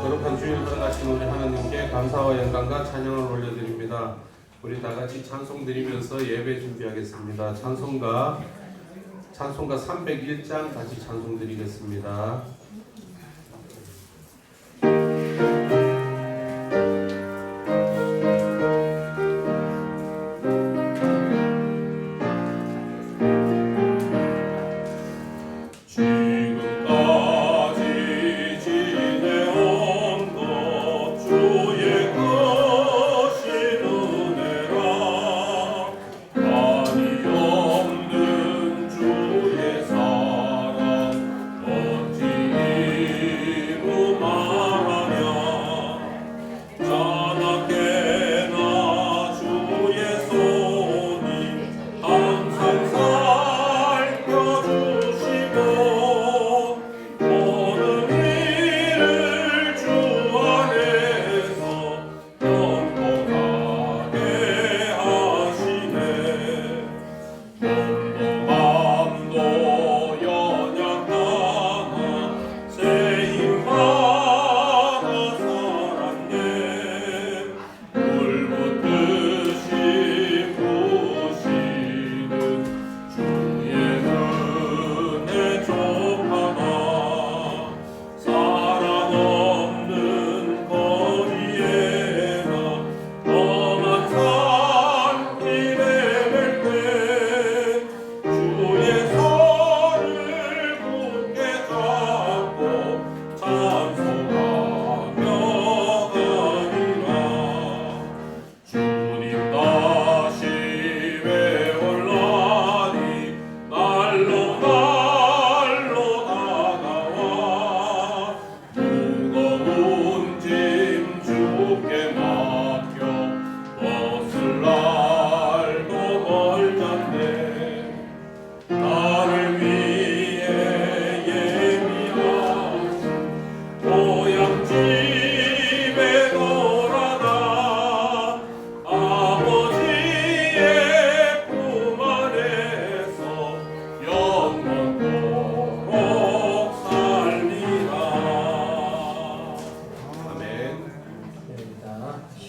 거룩한 주일 들어가신 우리 하나님께 감사와 영광과 찬양을 올려드립니다. 우리 다 같이 찬송 드리면서 예배 준비하겠습니다. 찬송가 301장 같이 찬송 드리겠습니다.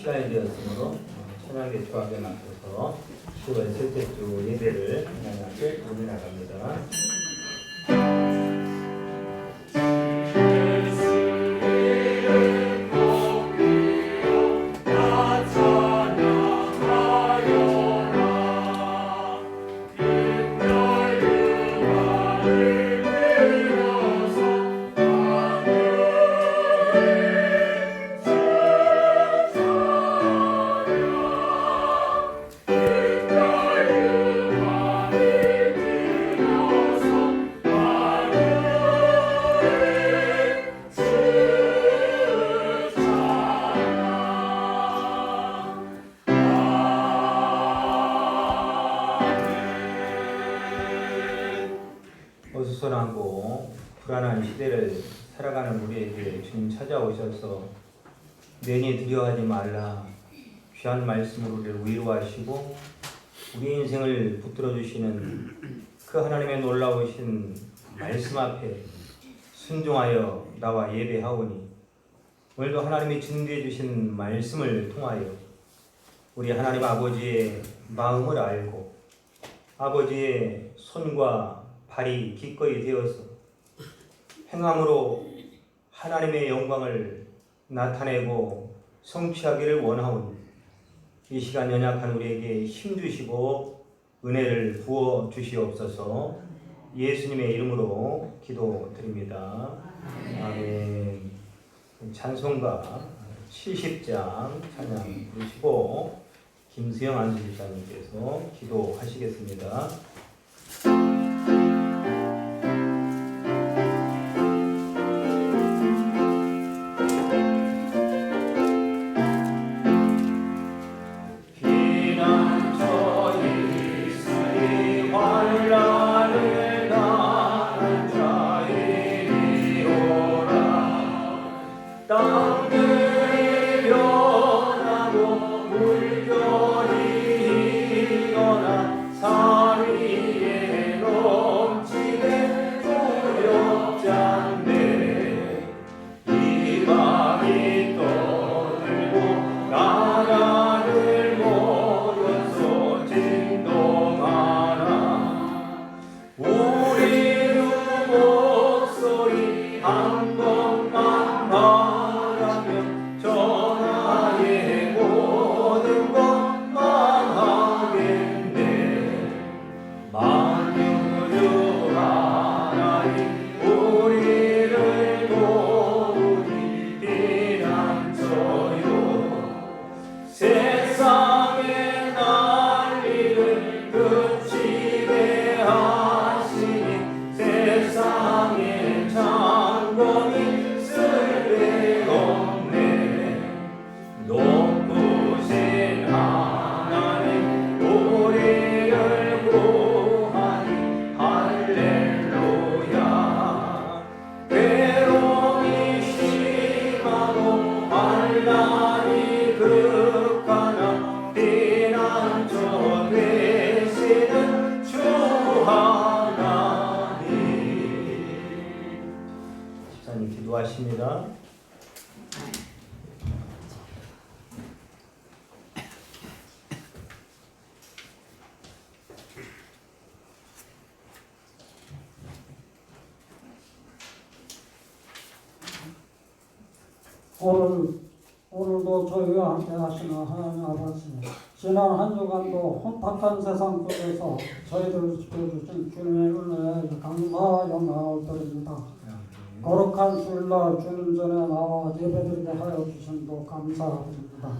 시간이 되었으므로 찬양의 조합에 맞춰서 10월 셋째 주 예배를 하나님께 올려나갑니다. 어수선하고 불안한 시대를 살아가는 우리에게 주님 찾아오셔서 내니 두려워하지 말라 귀한 말씀으로 우리를 위로하시고 우리 인생을 붙들어 주시는 그 하나님의 놀라우신 말씀 앞에 순종하여 나와 예배하오니 오늘도 하나님이 준비해 주신 말씀을 통하여 우리 하나님 아버지의 마음을 알고 아버지의 손과 발이 기꺼이 되어서 행함으로 하나님의 영광을 나타내고 성취하기를 원하오니 이 시간 연약한 우리에게 힘주시고 은혜를 부어 주시옵소서. 예수님의 이름으로 기도드립니다. 아멘. 찬송가 70장 찬양 부르시고 김수영 안수집사님께서 기도하시겠습니다. 기도하십니다. 오늘도 저희와 함께 하시는 하나님 아버지, 지난 한 주간도 혼탁한 세상 속에서 저희들을 지켜주신 주님의 은혜에 감사와 영광을 드립니다. 거룩한 주일날 주님 전에 나와 예배드리게 하여 주심도 감사드립니다.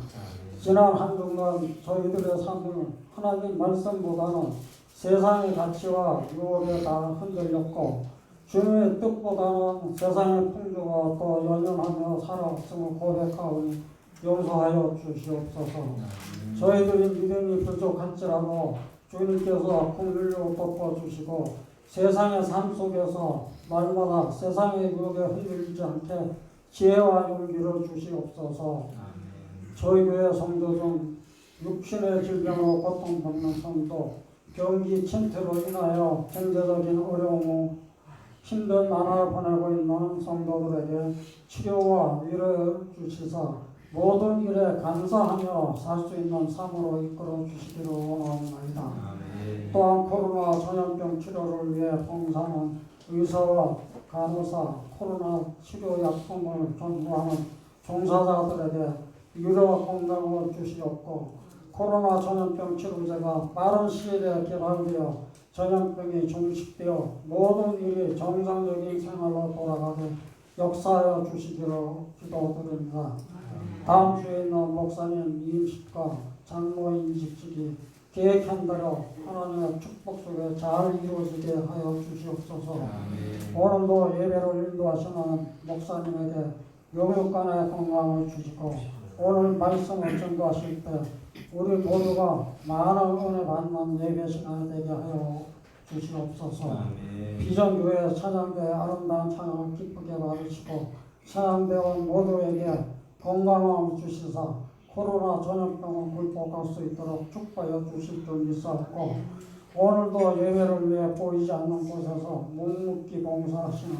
지난 한 주간 저희들의 삶은 하나님 말씀보다는 세상의 가치와 유혹에 다 흔들렸고 주님의 뜻보다는 세상의 풍조가 또 연연하며 살아왔음을 고백하오니 용서하여 주시옵소서. 저희들이 믿음이 부족할지라도 주님께서 긍휼로 덮어주시고 세상의 삶 속에서 날마다 세상의 유혹에 흔들리지 않게 지혜와 용기를 주시옵소서. 저희 교회 성도 중 육신의 질병으로 고통받는 성도, 경기 침체로 인하여 경제적인 어려움, 힘든 나날을 보내고 있는 성도들에게 치료와 위로를 주시사 모든 일에 감사하며 살 수 있는 삶으로 이끌어 주시기를 원하옵나이다. 또한 코로나 전염병 치료를 위해 봉사하는 의사와 간호사, 코로나 치료 약품을 전수하는 종사자들에게 위로와 건강을 주시옵고 코로나 전염병 치료제가 빠른 시일에 개발되어 전염병이 종식되어 모든 일이 정상적인 생활로 돌아가게 역사하여 주시기로 기도드립니다. 다음 주에 있는 목사님 이임식과 장로 임직식이 계획한 대로 하나님의 축복 속에 잘 이루어지게 하여 주시옵소서. 오늘도 예배를 인도하시는 목사님에게 영육간의 건강을 주시고 오늘 말씀을 전도하실 때 우리 모두가 많은 은혜 받는 예배 시간이 되게 하여 주시옵소서. 비전교회 찬양대의 아름다운 찬양을 기쁘게 받으시고 찬양대원 모두에게 건강함을 주시사 코로나 전염병을 극복할 수 있도록 축복하여 주실 줄 믿사옵고 오늘도 예배를 위해 보이지 않는 곳에서 묵묵히 봉사하시는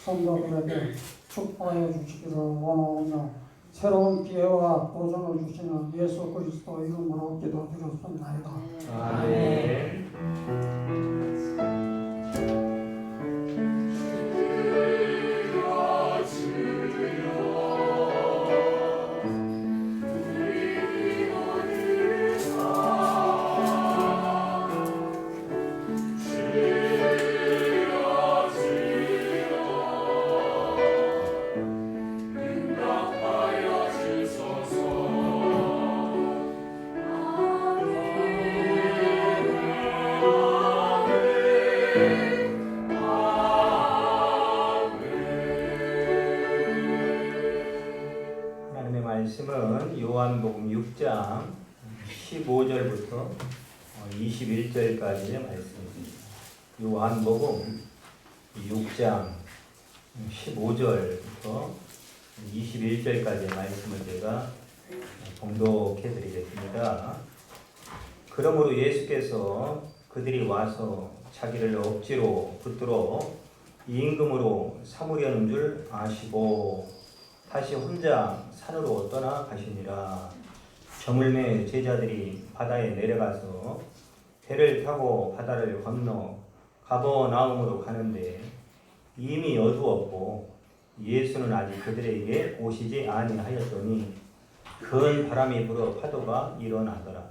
성도들에게 축복하여 주시기를 원하오며 새로운 기회와 도전을 주시는 예수 그리스도 이름으로 기도드렸습니다. 아멘. 하나님의 말씀은 요한복음 6장 15절부터 21절까지의 말씀입니다. 요한복음 6장 15절부터 21절까지의 말씀을 제가 봉독해 드리겠습니다. 그러므로 예수께서 그들이 와서 자기를 억지로 붙들어 임금으로 삼으려는 줄 아시고 다시 혼자 산으로 떠나가시니라. 저물매 제자들이 바다에 내려가서 배를 타고 바다를 건너 가버나움으로 가는데 이미 어두웠고 예수는 아직 그들에게 오시지 아니하였더니 큰 바람이 불어 파도가 일어나더라.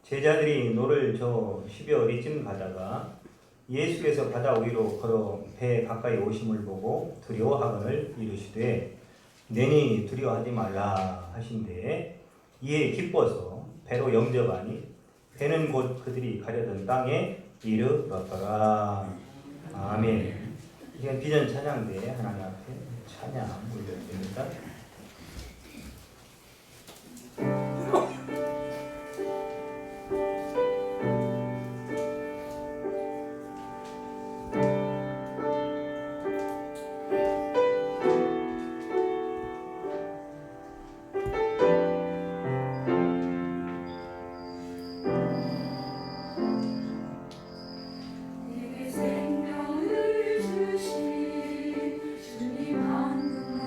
제자들이 노를 저 10여 리쯤 가다가 예수께서 바다 위로 걸어 배 가까이 오심을 보고 두려워하거늘 이르시되 내니 두려워하지 말라 하신대 이에 기뻐서 배로 영접하니 배는 곧 그들이 가려던 땅에 이르렀더라. 아멘. 이건 비전 찬양대 하나님 앞에 찬양 올려드립니다. 내게 생명을 주신 주님 한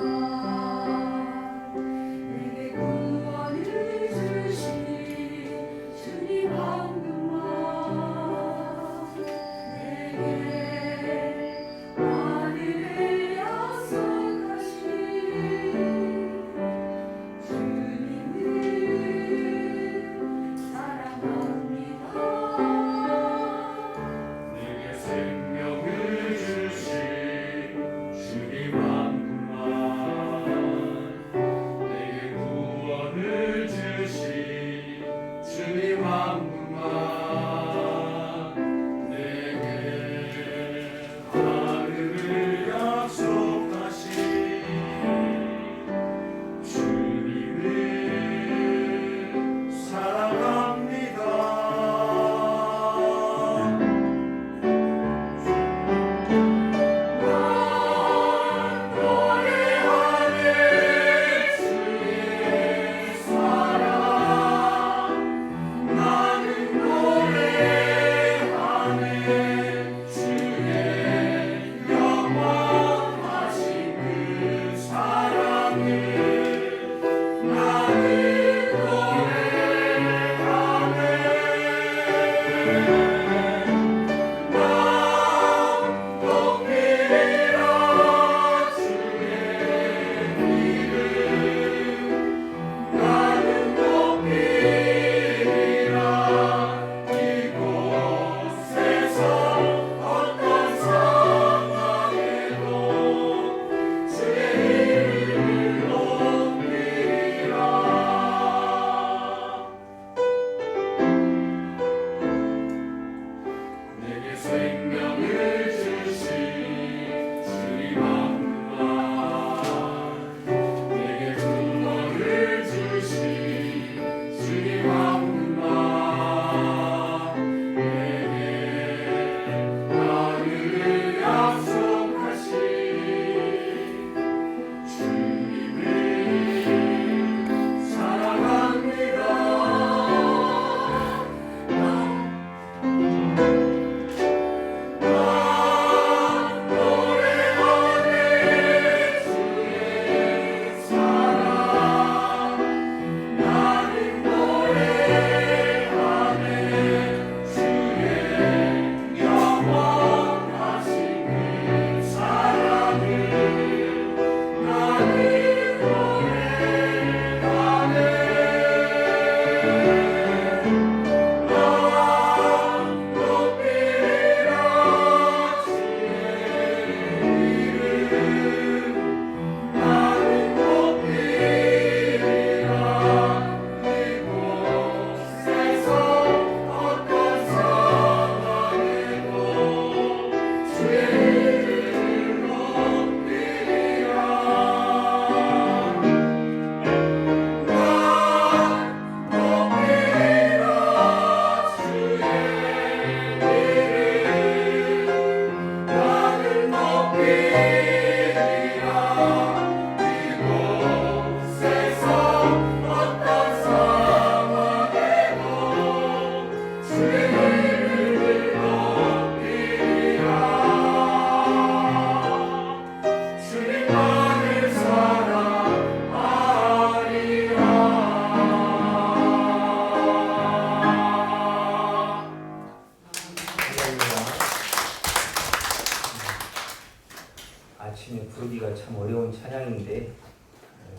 아침에 부르기가 참 어려운 찬양인데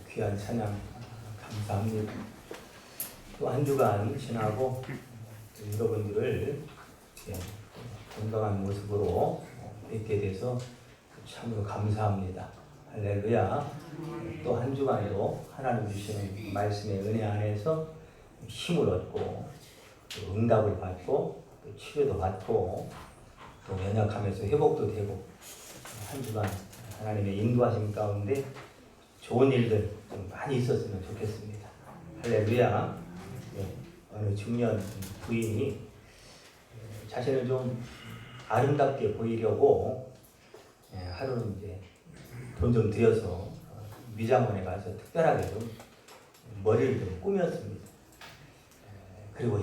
귀한 찬양 감사합니다. 또 한 주간 지나고 여러분들을 건강한 모습으로 뵙게 돼서 참으로 감사합니다. 할렐루야. 또 한 주간도 하나님 주시는 말씀의 은혜 안에서 힘을 얻고 또 응답을 받고 또 치료도 받고 또 연약하면서 회복도 되고 한 주간 하나님의 인도하심 가운데 좋은 일들 좀 많이 있었으면 좋겠습니다. 할렐루야. 어느 중년 부인이 자신을 좀 아름답게 보이려고 하루는 이제 돈 좀 들여서 미장원에 가서 특별하게 좀 머리를 좀 꾸몄습니다. 그리고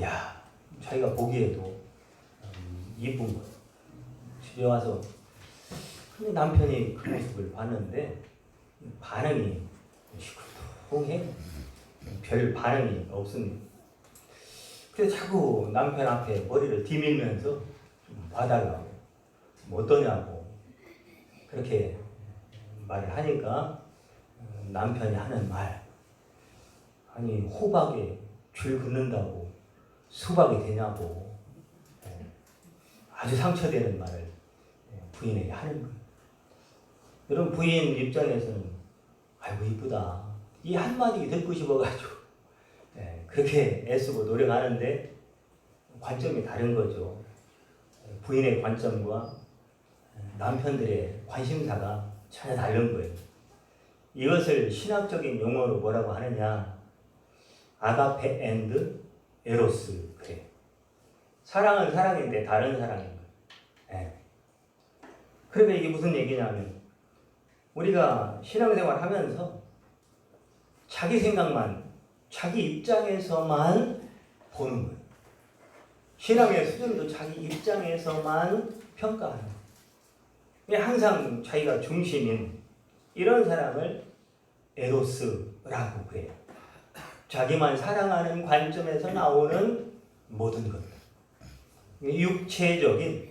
자기가 보기에도 이쁜 거. 집에 와서 근데 남편이 그 모습을 봤는데 반응이 시큰둥해. 별 반응이 없습니다. 그래서 자꾸 남편 앞에 머리를 디밀면서 좀 봐달라고 뭐 어떠냐고 그렇게 말을 하니까 남편이 하는 말, 아니 호박에 줄 긋는다고 수박이 되냐고 아주 상처되는 말을 부인에게 하는 거예요. 여러분 부인 입장에서는 아이고 이쁘다 이 한마디 듣고 싶어가지고 그렇게 애쓰고 노력하는데 관점이 다른 거죠. 부인의 관점과 남편들의 관심사가 전혀 다른 거예요. 이것을 신학적인 용어로 뭐라고 하느냐? 아가페 앤드 에로스 그래. 사랑은 사랑인데 다른 사랑인 거예요. 그러면 이게 무슨 얘기냐면 우리가 신앙생활 하면서 자기 생각만 자기 입장에서만 보는 거예요. 신앙의 수준도 자기 입장에서만 평가하는 거예요. 항상 자기가 중심인 이런 사람을 에로스라고 그래요. 자기만 사랑하는 관점에서 나오는 모든 것. 육체적인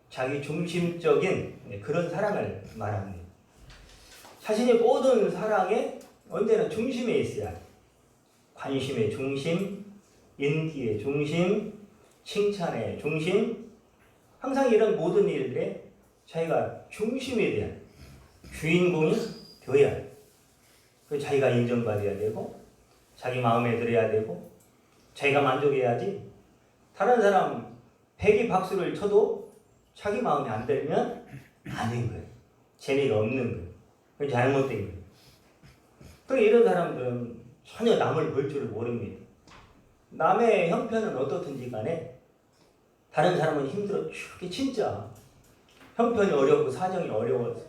자기 중심적인 그런 사랑을 말합니다. 자신의 모든 사랑에 언제나 중심에 있어야 해요. 관심의 중심, 인기의 중심, 칭찬의 중심, 항상 이런 모든 일들에 자기가 중심에 대한 주인공이 되어야 해요. 그래서 자기가 인정받아야 되고, 자기 마음에 들어야 되고, 자기가 만족해야지. 다른 사람 100이 박수를 쳐도 자기 마음에 안 들면 아닌 거예요. 재미가 없는 거예요. 그건 잘못된 거예요. 또 이런 사람들은 전혀 남을 볼 줄을 모릅니다. 남의 형편은 어떻든지 간에 다른 사람은 힘들어 죽게 진짜 형편이 어렵고 사정이 어려워서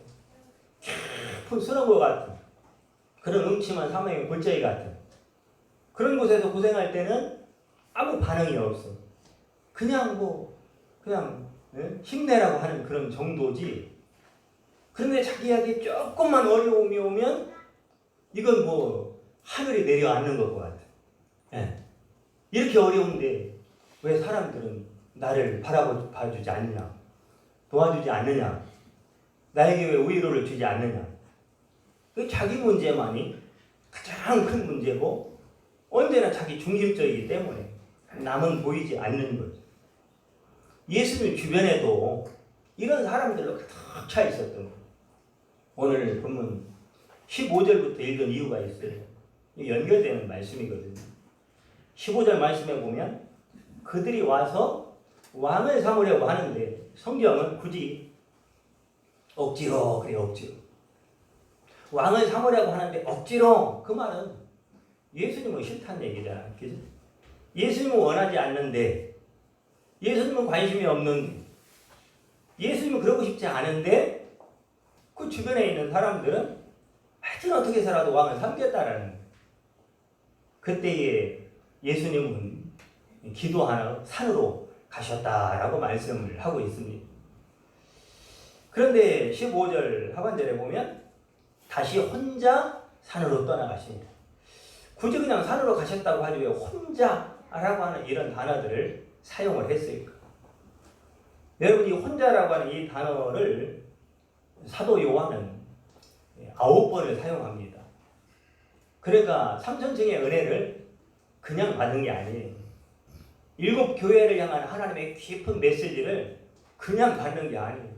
깊은 수렁과 같은 그런 음침한 사명의 골짜기 같은 그런 곳에서 고생할 때는 아무 반응이 없어. 그냥 힘내라고 하는 그런 정도지. 그런데 자기에게 조금만 어려움이 오면 이건 하늘이 내려앉는 것 같아. 이렇게 어려운데 왜 사람들은 나를 바라봐주지 않느냐, 도와주지 않느냐, 나에게 왜 위로를 주지 않느냐. 그 자기 문제만이 가장 큰 문제고 언제나 자기 중심적이기 때문에 남은 보이지 않는 거죠. 예수님 주변에도 이런 사람들로 가득 차 있었던 거예요. 오늘 본문 15절부터 읽은 이유가 있어요. 연결되는 말씀이거든요. 15절 말씀에 보면 그들이 와서 왕을 삼으려고 하는데 성경은 굳이 억지로 그래요. 억지로. 왕을 삼으려고 하는데 억지로 그 말은 예수님은 싫다는 얘기잖아. 그죠? 예수님은 원하지 않는데 예수님은 관심이 없는데 예수님은 그러고 싶지 않은데 그 주변에 있는 사람들은 하여튼 어떻게 해서라도 왕을 삼겠다라는 거예요. 그때에 예수님은 기도하러 산으로 가셨다라고 말씀을 하고 있습니다. 그런데 15절 하반절에 보면 다시 혼자 산으로 떠나가십니다. 굳이 그냥 산으로 가셨다고 하지 왜 혼자라고 하는 이런 단어들을 사용을 했을까? 여러분 이 혼자라고 하는 이 단어를 사도 요한은 9번을 사용합니다. 그러니까 삼천층의 은혜를 그냥 받은 게 아니에요. 7 교회를 향한 하나님의 깊은 메시지를 그냥 받는 게 아니에요.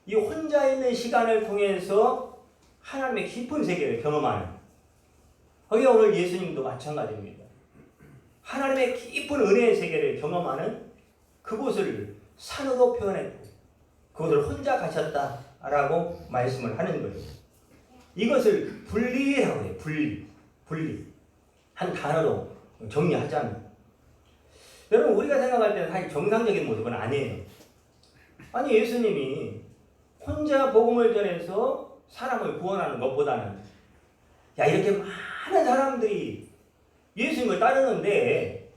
이 혼자 있는 시간을 통해서 하나님의 깊은 세계를 경험하는, 거기 오늘 예수님도 마찬가지입니다. 하나님의 깊은 은혜의 세계를 경험하는 그곳을 산으로 표현했고 그곳을 혼자 가셨다라고 말씀을 하는 거예요. 이것을 분리라고 해요. 분리. 한 단어로 정리하자면, 여러분 우리가 생각할 때는 사실 정상적인 모습은 아니에요. 아니 예수님이 혼자 복음을 전해서 사람을 구원하는 것보다는 이렇게 많은 사람들이 예수님을 따르는데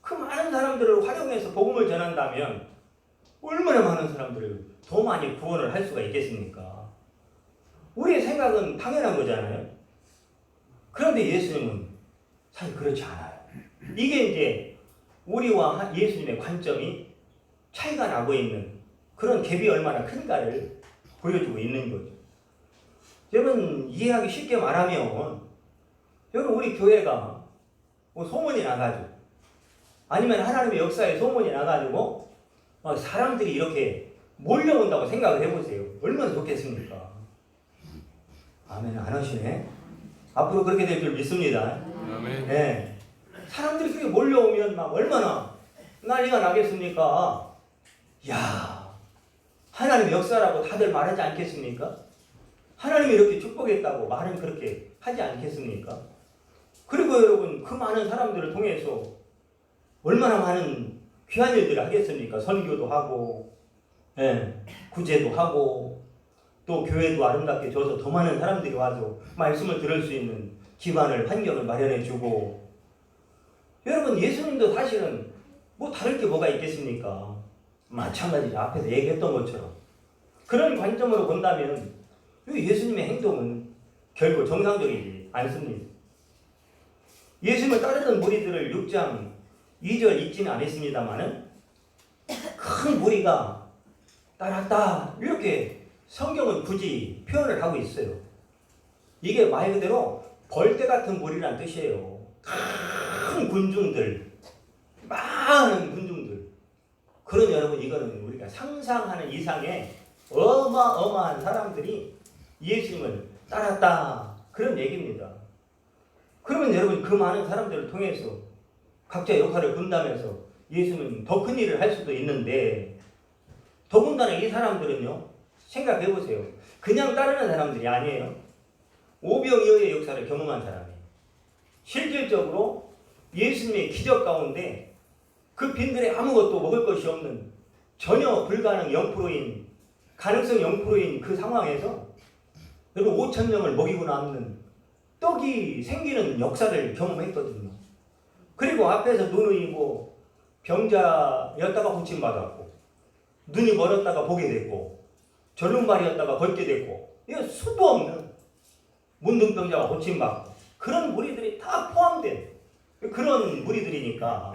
그 많은 사람들을 활용해서 복음을 전한다면 얼마나 많은 사람들을 더 많이 구원을 할 수가 있겠습니까? 우리의 생각은 당연한 거잖아요. 그런데 예수님은 사실 그렇지 않아요. 이게 이제 우리와 예수님의 관점이 차이가 나고 있는 그런 갭이 얼마나 큰가를 보여주고 있는 거죠. 여러분 이해하기 쉽게 말하면, 여러분 우리 교회가 뭐 소문이 나가지고 아니면 하나님의 역사에 소문이 나가지고 사람들이 이렇게 몰려온다고 생각을 해보세요. 얼마나 좋겠습니까? 아멘 안 하시네. 앞으로 그렇게 될 줄 믿습니다. 아멘. 네. 사람들이 그렇게 몰려오면 막 얼마나 난리가 나겠습니까? 야, 하나님의 역사라고 다들 말하지 않겠습니까? 하나님이 이렇게 축복했다고 말은 그렇게 하지 않겠습니까? 그리고 여러분 그 많은 사람들을 통해서 얼마나 많은 귀한 일들을 하겠습니까? 선교도 하고, 구제도 하고, 또 교회도 아름답게 져서 더 많은 사람들이 와서 말씀을 들을 수 있는 기반을, 환경을 마련해 주고. 여러분 예수님도 사실은 뭐 다를 게 뭐가 있겠습니까? 마찬가지죠. 앞에서 얘기했던 것처럼. 그런 관점으로 본다면 예수님의 행동은 결코 정상적이지 않습니다. 예수님을 따르던 무리들을 6장 2절 읽지는 않았습니다만은 큰 무리가 따랐다 이렇게 성경은 굳이 표현을 하고 있어요. 이게 말 그대로 벌떼 같은 무리란 뜻이에요. 큰 군중들, 많은 군중들. 그런 여러분 이거는 우리가 상상하는 이상의 어마어마한 사람들이 예수님을 따랐다 그런 얘기입니다. 그러면 여러분 그 많은 사람들을 통해서 각자 역할을 분담해서 예수님은 더 큰 일을 할 수도 있는데, 더군다나 이 사람들은요 생각해 보세요. 그냥 따르는 사람들이 아니에요. 오병이어의 역사를 경험한 사람이에요. 실질적으로 예수님의 기적 가운데 그 빈들에 아무것도 먹을 것이 없는 전혀 불가능 0%인 가능성 0%인 그 상황에서 여러분 5,000명을 먹이고 남는 떡이 생기는 역사를 경험했거든요. 그리고 앞에서 눈의 병자였다가 고침받았고, 눈이 멀었다가 보게 됐고, 절름발이었다가 걷게 됐고, 이거 수도 없는 문둥병자가 고침받고, 그런 무리들이 다 포함된 그런 무리들이니까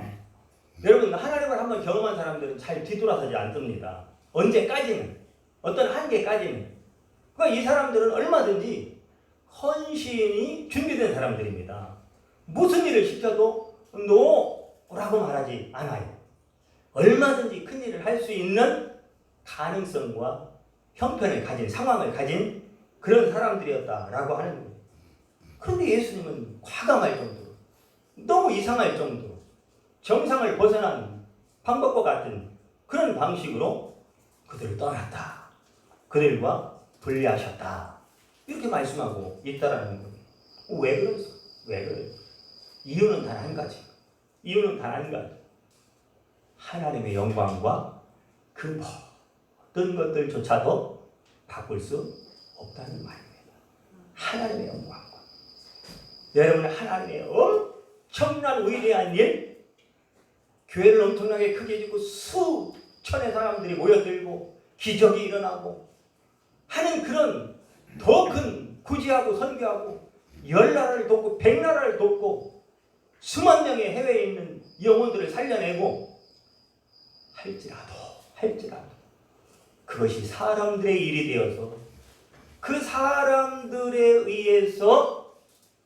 여러분 하나님을 한번 경험한 사람들은 잘 뒤돌아서지 않습니다. 언제까지는, 어떤 한계까지는. 그러니까 이 사람들은 얼마든지 헌신이 준비된 사람들입니다. 무슨 일을 시켜도 노라고 말하지 않아요. 얼마든지 큰 일을 할 수 있는 가능성과 형편을 가진, 상황을 가진 그런 사람들이었다라고 하는 거예요. 그런데 예수님은 과감할 정도로, 너무 이상할 정도로 정상을 벗어난 방법과 같은 그런 방식으로 그들을 떠났다. 그들과 분리하셨다. 이렇게 말씀하고 있다라는 거예요. 왜 그랬어? 왜 그래요? 이유는 단 한 가지. 이유는 단 한 가지. 하나님의 영광과 그 모든 것들조차도 바꿀 수 없다는 말입니다. 하나님의 영광과. 여러분 하나님의 엄청난 위대한 일, 교회를 엄청나게 크게 짓고 수천의 사람들이 모여들고 기적이 일어나고 하는 그런 더 큰 구제하고 선교하고 10나라를 돕고 100나라를 돕고 수만 명의 해외에 있는 영혼들을 살려내고 할지라도 그것이 사람들의 일이 되어서 그 사람들에 의해서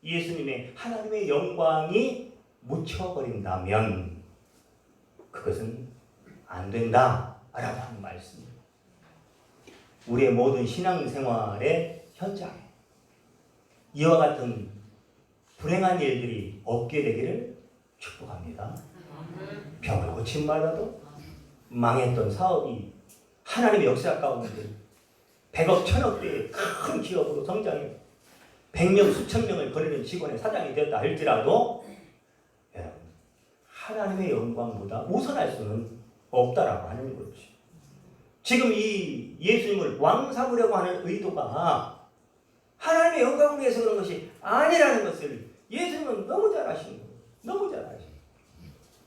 예수님의 하나님의 영광이 묻혀버린다면 그것은 안 된다라고 하는 말씀입니다. 우리의 모든 신앙생활의 현장에 이와 같은 불행한 일들이 없게 되기를 축복합니다. 병을 고침마다도 망했던 사업이 하나님의 역사 가운데 100억, 1000억대의 큰 기업으로 성장해 100명, 수천 명을 거느리는 직원의 사장이 되었다 할지라도 여러분, 하나님의 영광보다 우선할 수는 없다라고 하는 거죠. 지금 이 예수님을 왕 삼으려고 하는 의도가 하나님의 영광을 위해서 그런 것이 아니라는 것을 예수님은 너무 잘 아시는 거예요. 너무 잘 아시는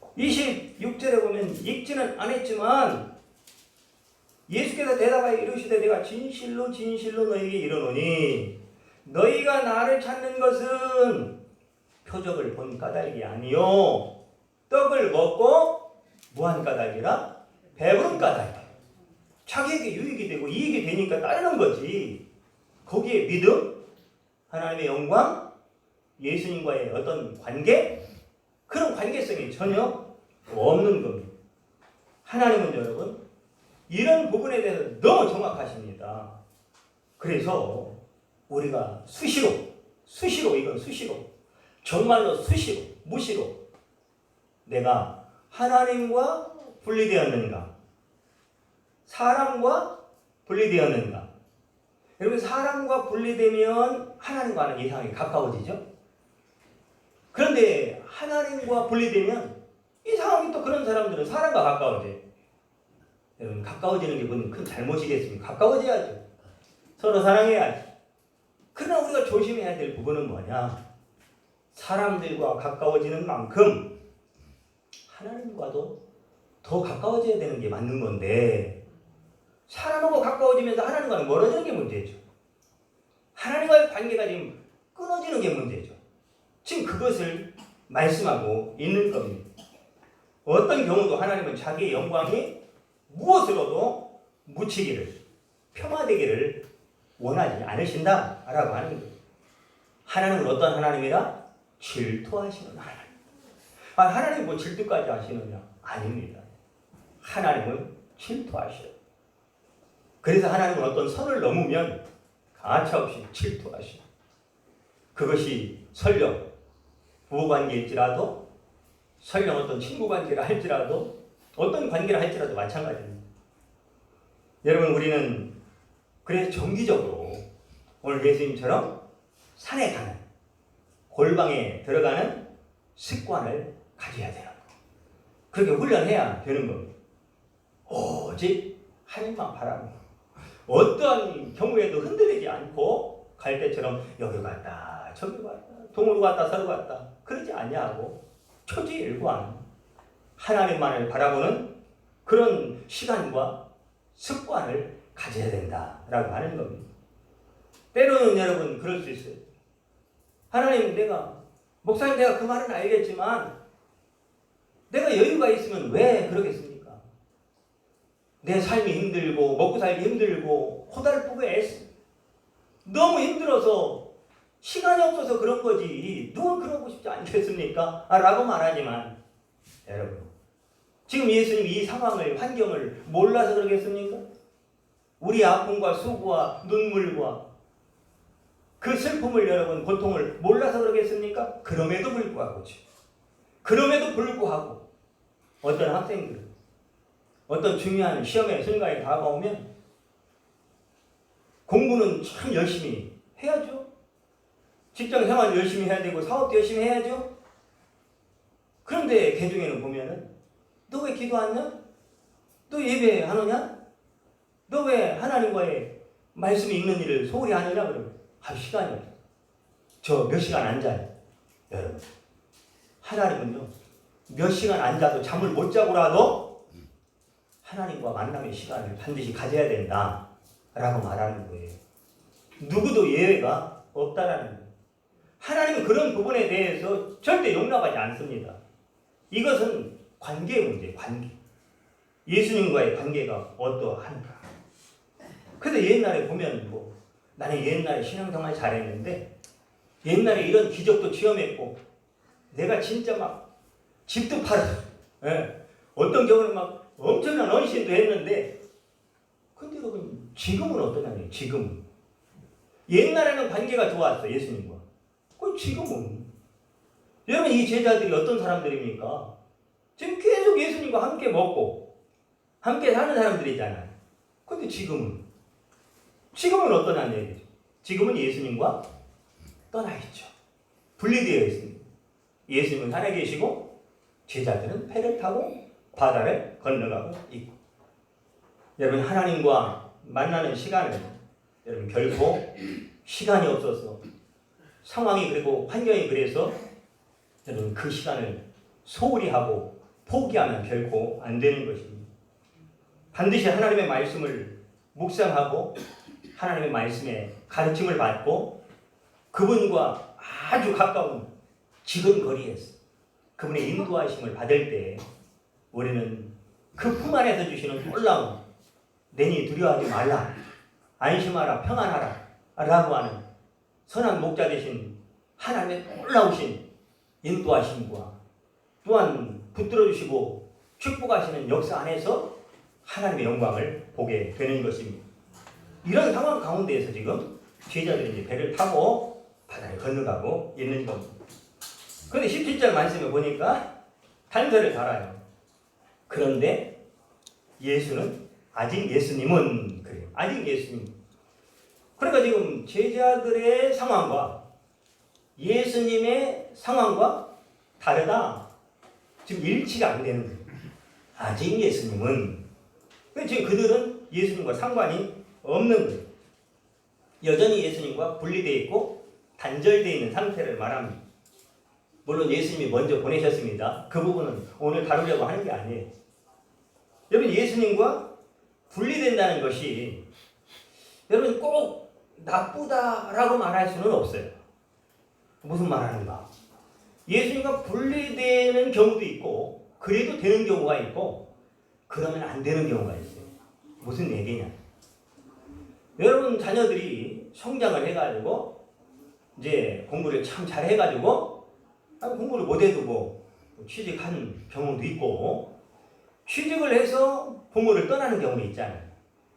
거예요. 26절에 보면 읽지는 않았지만 예수께서 대답하여 이르시되 내가 진실로 진실로 너희에게 이르노니 너희가 나를 찾는 것은 표적을 본 까닭이 아니요 떡을 먹고 무한 까닭이라 배부른 까닭이다. 자기에게 유익이 되고 이익이 되니까 따르는 거지. 거기에 믿음, 하나님의 영광, 예수님과의 어떤 관계, 그런 관계성이 전혀 없는 겁니다. 하나님은 여러분 이런 부분에 대해서 너무 정확하십니다. 그래서 우리가 수시로 이건 수시로 정말로 수시로 무시로 내가 하나님과 분리되었는가 사람과 분리되었는가. 여러분 사람과 분리되면 하나님과는 이상하게 가까워지죠. 그런데 하나님과 분리되면 이상하게 또 그런 사람들은 사람과 가까워져요. 여러분 가까워지는 게 무슨 큰 잘못이겠습니까? 가까워져야죠. 서로 사랑해야지. 그러나 우리가 조심해야 될 부분은 뭐냐? 사람들과 가까워지는 만큼 하나님과도 더 가까워져야 되는 게 맞는 건데 사람하고 가까워지면서 하나님과는 멀어지는 게 문제죠. 하나님과의 관계가 지금 끊어지는 게 문제죠. 지금 그것을 말씀하고 있는 겁니다. 어떤 경우도 하나님은 자기의 영광이 무엇으로도 묻히기를 폄하되기를 원하지 않으신다라고 하는 거예요. 하나님은 어떤 하나님이라? 질투하시는 하나님. 하나님 뭐 질투까지 하시느냐? 아닙니다. 하나님은 질투하셔요. 그래서 하나님은 어떤 선을 넘으면 가차없이 질투하셔요. 그것이 설령 부부관계일지라도 설령 어떤 친구관계라 할지라도 어떤 관계라 할지라도 마찬가지입니다. 여러분 우리는 그래서 정기적으로 오늘 예수님처럼 산에 가는 골방에 들어가는 습관을 가져야 되는 거예요. 그렇게 훈련해야 되는 겁니다. 오직 하나님만 바라고 어떠한 경우에도 흔들리지 않고 갈 때처럼 여기 갔다 저기 갔다 동으로 갔다 서로 갔다 그러지 아니하고 초지일관 하나님만을 바라보는 그런 시간과 습관을 가져야 된다라고 하는 겁니다. 때로는 여러분 그럴 수 있어요. 하나님 목사님 내가 그 말은 알겠지만 내가 여유가 있으면 왜 그러겠습니까? 내 삶이 힘들고 먹고 살기 힘들고 호달프고 애쓰 너무 힘들어서 시간이 없어서 그런 거지 누가 그러고 싶지 않겠습니까? 라고 말하지만 여러분 지금 예수님 이 상황을 환경을 몰라서 그러겠습니까? 우리 아픔과 수고와 눈물과 그 슬픔을 여러분 고통을 몰라서 그러겠습니까? 그럼에도 불구하고 어떤 학생들은 어떤 중요한 시험의 순간이 다가오면 공부는 참 열심히 해야죠. 직장생활 열심히 해야 되고 사업도 열심히 해야죠. 그런데 개중에는 보면은 너 왜 기도 안 냐? 너 예배 안 오냐? 너 왜 하나님과의 말씀이 있는 일을 소홀히 하느냐? 그러면 시간이 없어. 저 몇 시간 앉아요. 여러분 하나님은요 몇 시간 앉아도 잠을 못 자고라도 하나님과 만남의 시간을 반드시 가져야 된다 라고 말하는 거예요. 누구도 예외가 없다라는 거예요. 하나님은 그런 부분에 대해서 절대 용납하지 않습니다. 이것은 관계의 문제예요. 관계. 예수님과의 관계가 어떠한가. 그래서 옛날에 보면 나는 옛날에 신앙생활 잘했는데 옛날에 이런 기적도 체험했고 내가 진짜 막 집도 팔아서 어떤 경우는 막 엄청난 헌신도 했는데 근데 여러분 지금은 어떠냐면 지금은 옛날에는 관계가 좋았어 예수님과 그 지금은 여러분 이 제자들이 어떤 사람들입니까? 지금 계속 예수님과 함께 먹고 함께 사는 사람들이잖아요. 근데 지금은 어떠냐는 얘기죠. 지금은 예수님과 떠나 있죠. 분리되어 있습니다. 예수님은 살아 계시고 제자들은 배를 타고 바다를 건너가고 있고 여러분 하나님과 만나는 시간은 여러분 결코 시간이 없어서 상황이 그리고 환경이 그래서 여러분 그 시간을 소홀히 하고 포기하면 결코 안 되는 것입니다. 반드시 하나님의 말씀을 묵상하고 하나님의 말씀에 가르침을 받고 그분과 아주 가까운 지금 거리에서 그분의 인도하심을 받을 때 우리는 그 품 안에서 주시는 놀라운 내니 두려워하지 말라 안심하라 평안하라 라고 하는 선한 목자 되신 하나님의 놀라우신 인도하심과 또한 붙들어 주시고 축복하시는 역사 안에서 하나님의 영광을 보게 되는 것입니다. 이런 상황 가운데에서 지금 제자들이 이제 배를 타고 바다를 건너가고 있는 겁니다. 그런데 17절 말씀에 보니까 단서를 달아요. 그런데 예수님은 그래요. 아직 예수님. 그러니까 지금 제자들의 상황과 예수님의 상황과 다르다. 지금 일치가 안 되는 거예요. 아직 예수님은. 지금 그들은 예수님과 상관이 없는 거예요. 여전히 예수님과 분리되어 있고 단절되어 있는 상태를 말합니다. 물론 예수님이 먼저 보내셨습니다. 그 부분은 오늘 다루려고 하는 게 아니에요. 여러분 예수님과 분리된다는 것이 여러분 꼭 나쁘다라고 말할 수는 없어요. 무슨 말하는가? 예수님과 분리되는 경우도 있고 그래도 되는 경우가 있고 그러면 안 되는 경우가 있어요. 무슨 얘기냐? 여러분 자녀들이 성장을 해가지고 이제 공부를 참 잘해가지고 공부를 못해도 뭐 취직한 경우도 있고 취직을 해서 부모를 떠나는 경우 있잖아요.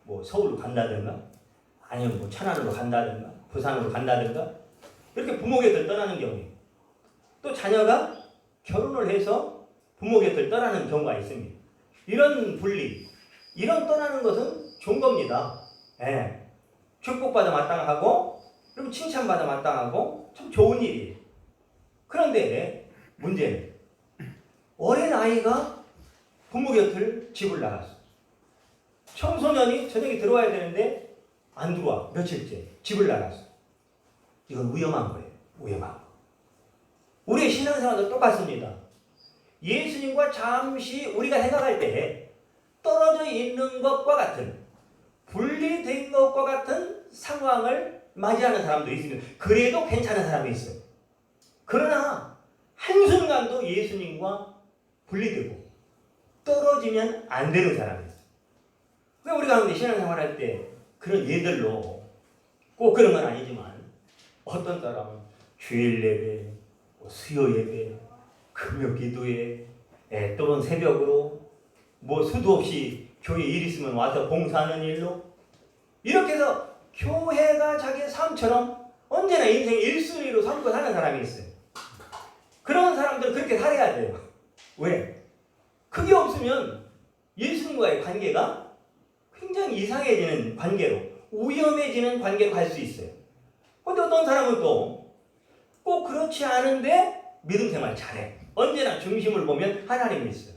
뭐 서울로 간다든가 아니면 뭐 천안으로 간다든가 부산으로 간다든가 이렇게 부모 곁을 떠나는 경우에 또 자녀가 결혼을 해서 부모 곁을 떠나는 경우가 있습니다. 이런 분리, 이런 떠나는 것은 좋은 겁니다. 예. 축복받아 마땅하고 그리고 칭찬받아 마땅하고 참 좋은 일이에요. 그런데 문제는 어린아이가 부모 곁을 집을 나갔어. 청소년이 저녁에 들어와야 되는데 안 들어와. 며칠째 집을 나갔어. 이건 위험한 거예요. 위험한 거. 우리의 신앙생활도 똑같습니다. 예수님과 잠시 우리가 생각할 때 떨어져 있는 것과 같은 분리된 것과 같은 상황을 맞이하는 사람도 있으면 그래도 괜찮은 사람이 있어요. 그러나 한순간도 예수님과 분리되고 떨어지면 안 되는 사람이 있어요. 그러니까 우리 가운데 신앙생활 할 때 그런 예들로 꼭 그런 건 아니지만 어떤 사람은 주일 예배, 수요 예배, 금요 기도회, 또는 새벽으로 뭐 수도 없이 교회 일 있으면 와서 봉사하는 일로 이렇게 해서 교회가 자기의 삶처럼 언제나 인생 1순위로 삼고 사는 사람이 있어요. 그런 사람들은 그렇게 살아야 돼요. 왜? 그게 없으면 예수님과의 관계가 굉장히 이상해지는 관계로 위험해지는 관계로 갈 수 있어요. 근데 어떤 사람은 또 꼭 그렇지 않은데 믿음 생활 잘해. 언제나 중심을 보면 하나님이 있어요.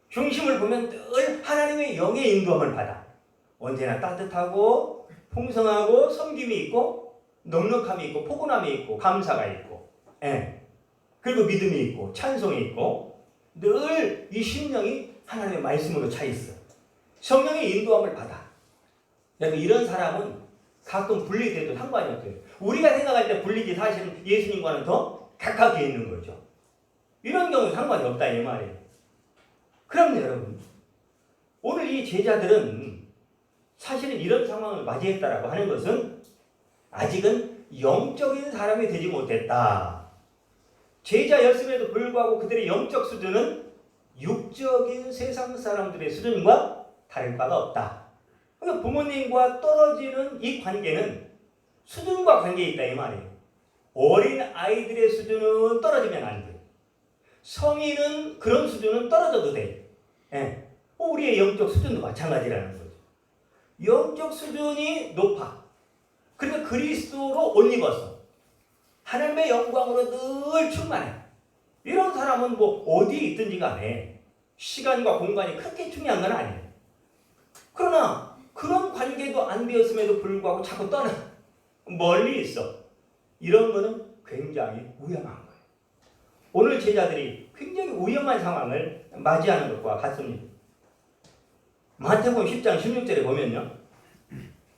중심을 보면 늘 하나님의 영의 인도함을 받아. 언제나 따뜻하고 풍성하고 섬김이 있고 넉넉함이 있고 포근함이 있고 감사가 있고 그리고 믿음이 있고 찬송이 있고 늘 이 심령이 하나님의 말씀으로 차 있어. 성령의 인도함을 받아. 여러분 이런 사람은 가끔 분리돼도 상관이 없어요. 우리가 생각할 때 분리지 사실은 예수님과는 더 가깝게 있는 거죠. 이런 경우 상관이 없다 이 말이에요. 그럼 여러분 오늘 이 제자들은 사실은 이런 상황을 맞이했다라고 하는 것은 아직은 영적인 사람이 되지 못했다. 제자였음에도 불구하고 그들의 영적 수준은 육적인 세상 사람들의 수준과 다를 바가 없다. 그러니까 부모님과 떨어지는 이 관계는 수준과 관계에 있다 이 말이에요. 어린 아이들의 수준은 떨어지면 안 돼. 성인은 그런 수준은 떨어져도 돼. 예. 우리의 영적 수준도 마찬가지라는 거죠. 영적 수준이 높아. 그러니까 그리스도로 옷 입어서 하나님의 영광으로 늘 충만해. 이런 사람은 뭐 어디에 있든지 간에 시간과 공간이 크게 중요한 건 아니에요. 그러나 그런 관계도 안 되었음에도 불구하고 자꾸 떠나 멀리 있어. 이런 거는 굉장히 위험한 거예요. 오늘 제자들이 굉장히 위험한 상황을 맞이하는 것과 같습니다. 마태복음 10장 16절에 보면요.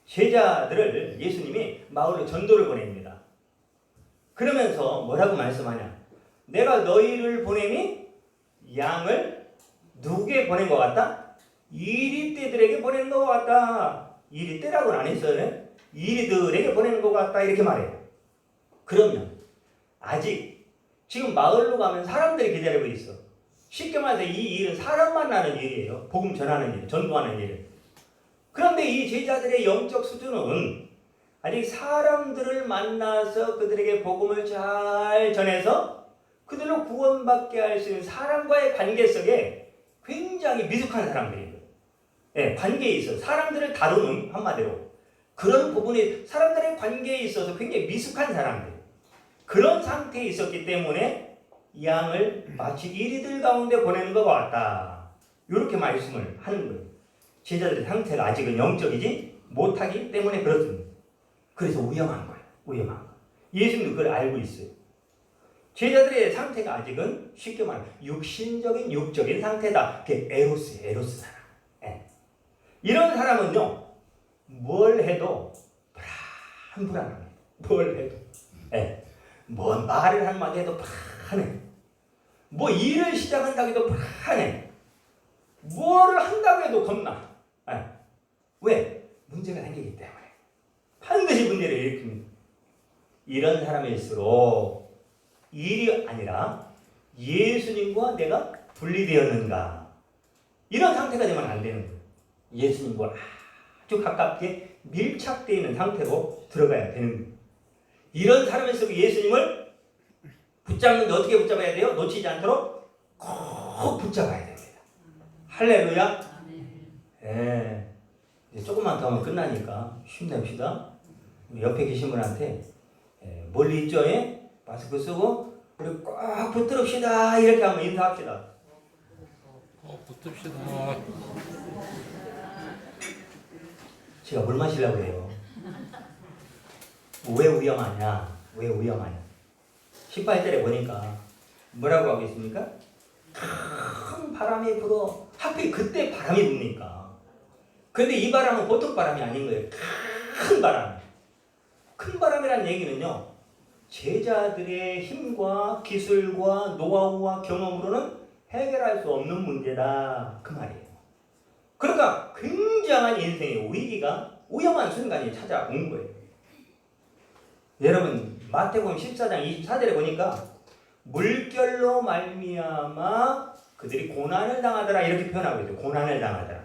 제자들을 예수님이 마을로 전도를 보냅니다. 그러면서 뭐라고 말씀하냐? 내가 너희를 보내니 양을 누구에게 보낸 것 같다? 이리떼들에게 보낸 것 같다. 이리떼라고는 안 했어요. 이리들에게 보내는 것 같다. 이렇게 말해요. 그러면 아직 지금 마을로 가면 사람들이 기다리고 있어. 쉽게 말해서 이 일은 사람 만나는 일이에요. 복음 전하는 일, 전도하는 일. 그런데 이 제자들의 영적 수준은 아직 사람들을 만나서 그들에게 복음을 잘 전해서 그들로 구원받게 할 수 있는 사람과의 관계 속에 굉장히 미숙한 사람들이에요. 네, 관계에 있어 사람들을 다루는 한마디로 그런 부분이 사람들의 관계에 있어서 굉장히 미숙한 사람들. 그런 상태에 있었기 때문에 양을 마치 이리들 가운데 보내는 것 같다. 이렇게 말씀을 하는 거예요. 제자들의 상태가 아직은 영적이지 못하기 때문에 그렇습니다. 그래서 위험한 거예요. 위험한 거. 예수님도 그걸 알고 있어요. 제자들의 상태가 아직은 쉽게 말하면 육적인 상태다. 그게 에로스 사람. 예. 이런 사람은요. 뭘 해도 불안합니다. 뭘 해도. 예. 뭔 말을 한마디 해도 불안해. 뭐 일을 시작한다고 해도 불안해. 뭐를 한다고 해도 겁나. 예. 왜? 문제가 생기기 때문에. 반드시 문제를 일으킵니다. 이런 사람일수록 일이 아니라 예수님과 내가 분리되었는가. 이런 상태가 되면 안 되는 거예요. 예수님과 아주 가깝게 밀착되어 있는 상태로 들어가야 되는 거예요. 이런 사람일수록 예수님을 붙잡는데 어떻게 붙잡아야 돼요? 놓치지 않도록 꼭 붙잡아야 됩니다. 할렐루야. 예. 이제 조금만 더 하면 끝나니까 힘냅시다. 옆에 계신 분한테 멀리 있죠? 예? 마스크 쓰고 우리 꽉 붙들읍시다. 이렇게 한번 인사합시다. 붙읍시다. 제가 물 마시려고 해요. 왜 위험하냐? 왜 위험하냐? 18절에 보니까 뭐라고 하고 있습니까? 큰 바람이 불어. 하필 그때 바람이 붑니까? 근데 이 바람은 보통 바람이 아닌 거예요. 큰 바람. 큰 바람이란 얘기는요. 제자들의 힘과 기술과 노하우와 경험으로는 해결할 수 없는 문제다. 그 말이에요. 그러니까 굉장한 인생의 위기가 위험한 순간이 찾아온 거예요. 여러분 마태복음 14장 24절에 보니까 물결로 말미암아 그들이 고난을 당하더라 이렇게 표현하고 있어요. 고난을 당하더라.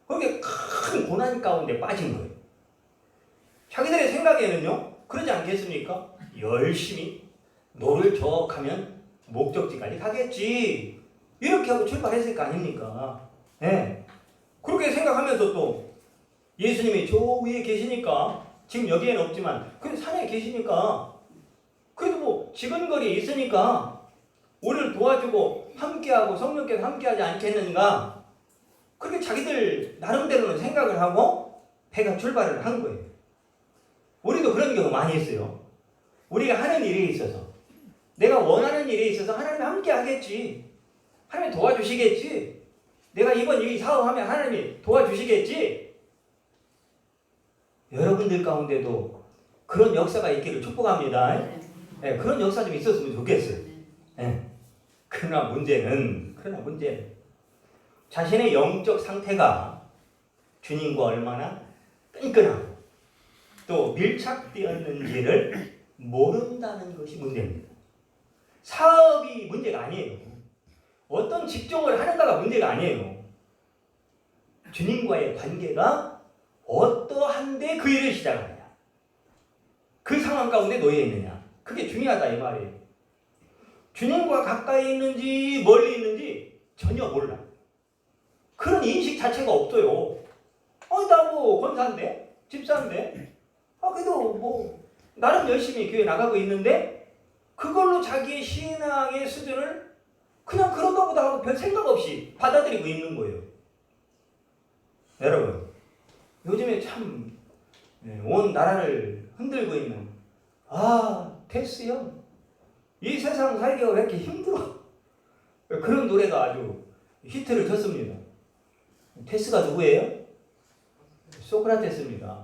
그게 큰 고난 가운데 빠진 거예요. 자기들의 생각에는요. 그러지 않겠습니까? 열심히 노를 저어가면 목적지까지 가겠지. 이렇게 하고 출발했을 거 아닙니까? 네. 그렇게 생각하면서 또 예수님이 저 위에 계시니까 지금 여기에는 없지만 그 산에 계시니까 그래도 뭐 지근거리에 있으니까 우리를 도와주고 함께하고 성령께서 함께하지 않겠는가 그렇게 자기들 나름대로는 생각을 하고 배가 출발을 한 거예요. 우리도 그런 경우 많이 있어요. 우리가 하는 일에 있어서 내가 원하는 일에 있어서 하나님이 함께하겠지. 하나님이 도와주시겠지. 내가 이번 이 사업하면 하나님이 도와주시겠지. 여러분들 가운데도 그런 역사가 있기를 축복합니다. 네, 그런 역사 좀 있었으면 좋겠어요. 네. 그러나 문제는 자신의 영적 상태가 주님과 얼마나 끈끈하고 또 밀착되었는지를 모른다는 것이 문제입니다. 사업이 문제가 아니에요. 어떤 직종을 하는가가 문제가 아니에요. 주님과의 관계가 어떠한데 그 일을 시작하느냐, 그 상황 가운데 놓여 있느냐, 그게 중요하다 이 말이에요. 주님과 가까이 있는지 멀리 있는지 전혀 몰라. 그런 인식 자체가 없어요. 나 뭐 권사인데, 집사인데, 그래도 뭐 나름 열심히 교회 나가고 있는데 그걸로 자기의 신앙의 수준을 그냥 그런가 보다 하고 별 생각 없이 받아들이고 있는 거예요. 여러분, 요즘에 참 온 나라를 흔들고 있는 테스요. 이 세상 살기가 왜 이렇게 힘들어? 그런 노래가 아주 히트를 쳤습니다. 테스가 누구예요? 소크라테스입니다.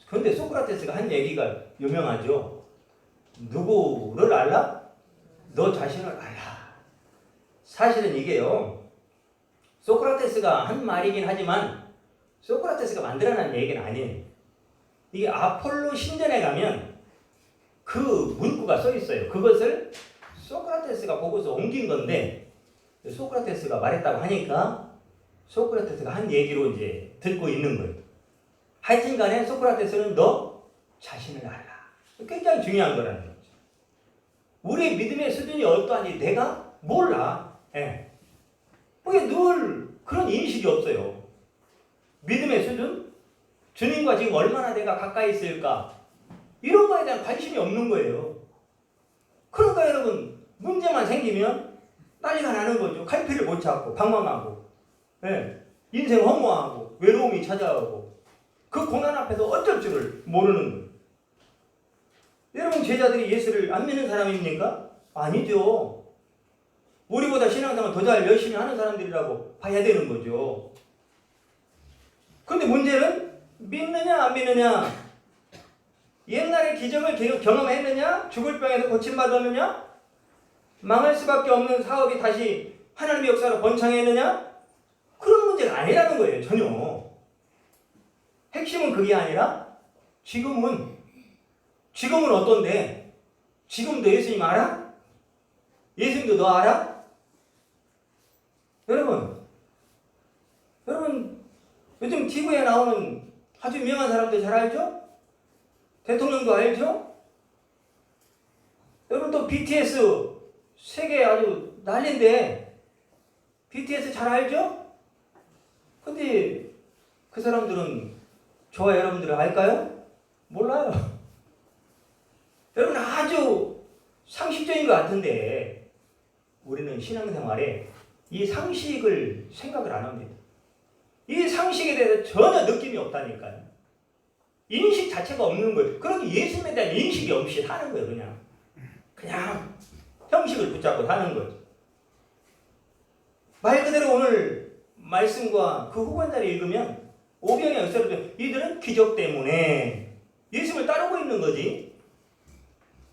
그런데 소크라테스가 한 얘기가 유명하죠. 누구를 알라? 너 자신을 알라. 사실은 이게요, 소크라테스가 한 말이긴 하지만 소크라테스가 만들어낸 얘기는 아니에요. 이게 아폴로 신전에 가면 그 문구가 써 있어요. 그것을 소크라테스가 보고서 옮긴 건데, 소크라테스가 말했다고 하니까 소크라테스가 한 얘기로 이제 듣고 있는 거예요. 하여튼 간에 소크라테스는 너 자신을 알라. 굉장히 중요한 거라는 거죠. 우리의 믿음의 수준이 어떠한지 내가 몰라. 그게 늘 그런 인식이 없어요. 믿음의 수준? 주님과 지금 얼마나 내가 가까이 있을까? 이런 거에 대한 관심이 없는 거예요. 그러니까 여러분, 문제만 생기면 난리가 나는 거죠. 갈피를 못 잡고 방황하고, 인생 허무하고 외로움이 찾아오고 그 고난 앞에서 어쩔 줄을 모르는 거예요. 여러분, 제자들이 예수를 안 믿는 사람입니까? 아니죠. 우리보다 신앙생활 더 잘 열심히 하는 사람들이라고 봐야 되는 거죠. 그런데 문제는 믿느냐 안 믿느냐, 옛날에 기적을 경험했느냐, 죽을 병에서 고침받았느냐, 망할 수밖에 없는 사업이 다시 하나님의 역사로 번창했느냐, 그런 문제가 아니라는 거예요. 전혀. 핵심은 그게 아니라 지금은 어떤데? 지금도 예수님 알아? 예수님도 너 알아? 여러분 요즘 TV에 나오는 아주 유명한 사람들 잘 알죠? 대통령도 알죠? 여러분, 또 BTS 세계 아주 난리인데 BTS 잘 알죠? 근데 그 사람들은 저와 여러분들을 알까요? 몰라요. 여러분, 아주 상식적인 것 같은데 우리는 신앙생활에 이 상식을 생각을 안 합니다. 이 상식에 대해서 전혀 느낌이 없다니까요. 인식 자체가 없는 거예요. 그러니 예수님에 대한 인식이 없이 사는 거예요. 그냥 형식을 붙잡고 사는 거죠. 말 그대로 오늘 말씀과 그 후반자를 읽으면 오병의 열쇠를 이들은 기적 때문에 예수님을 따르고 있는 거지.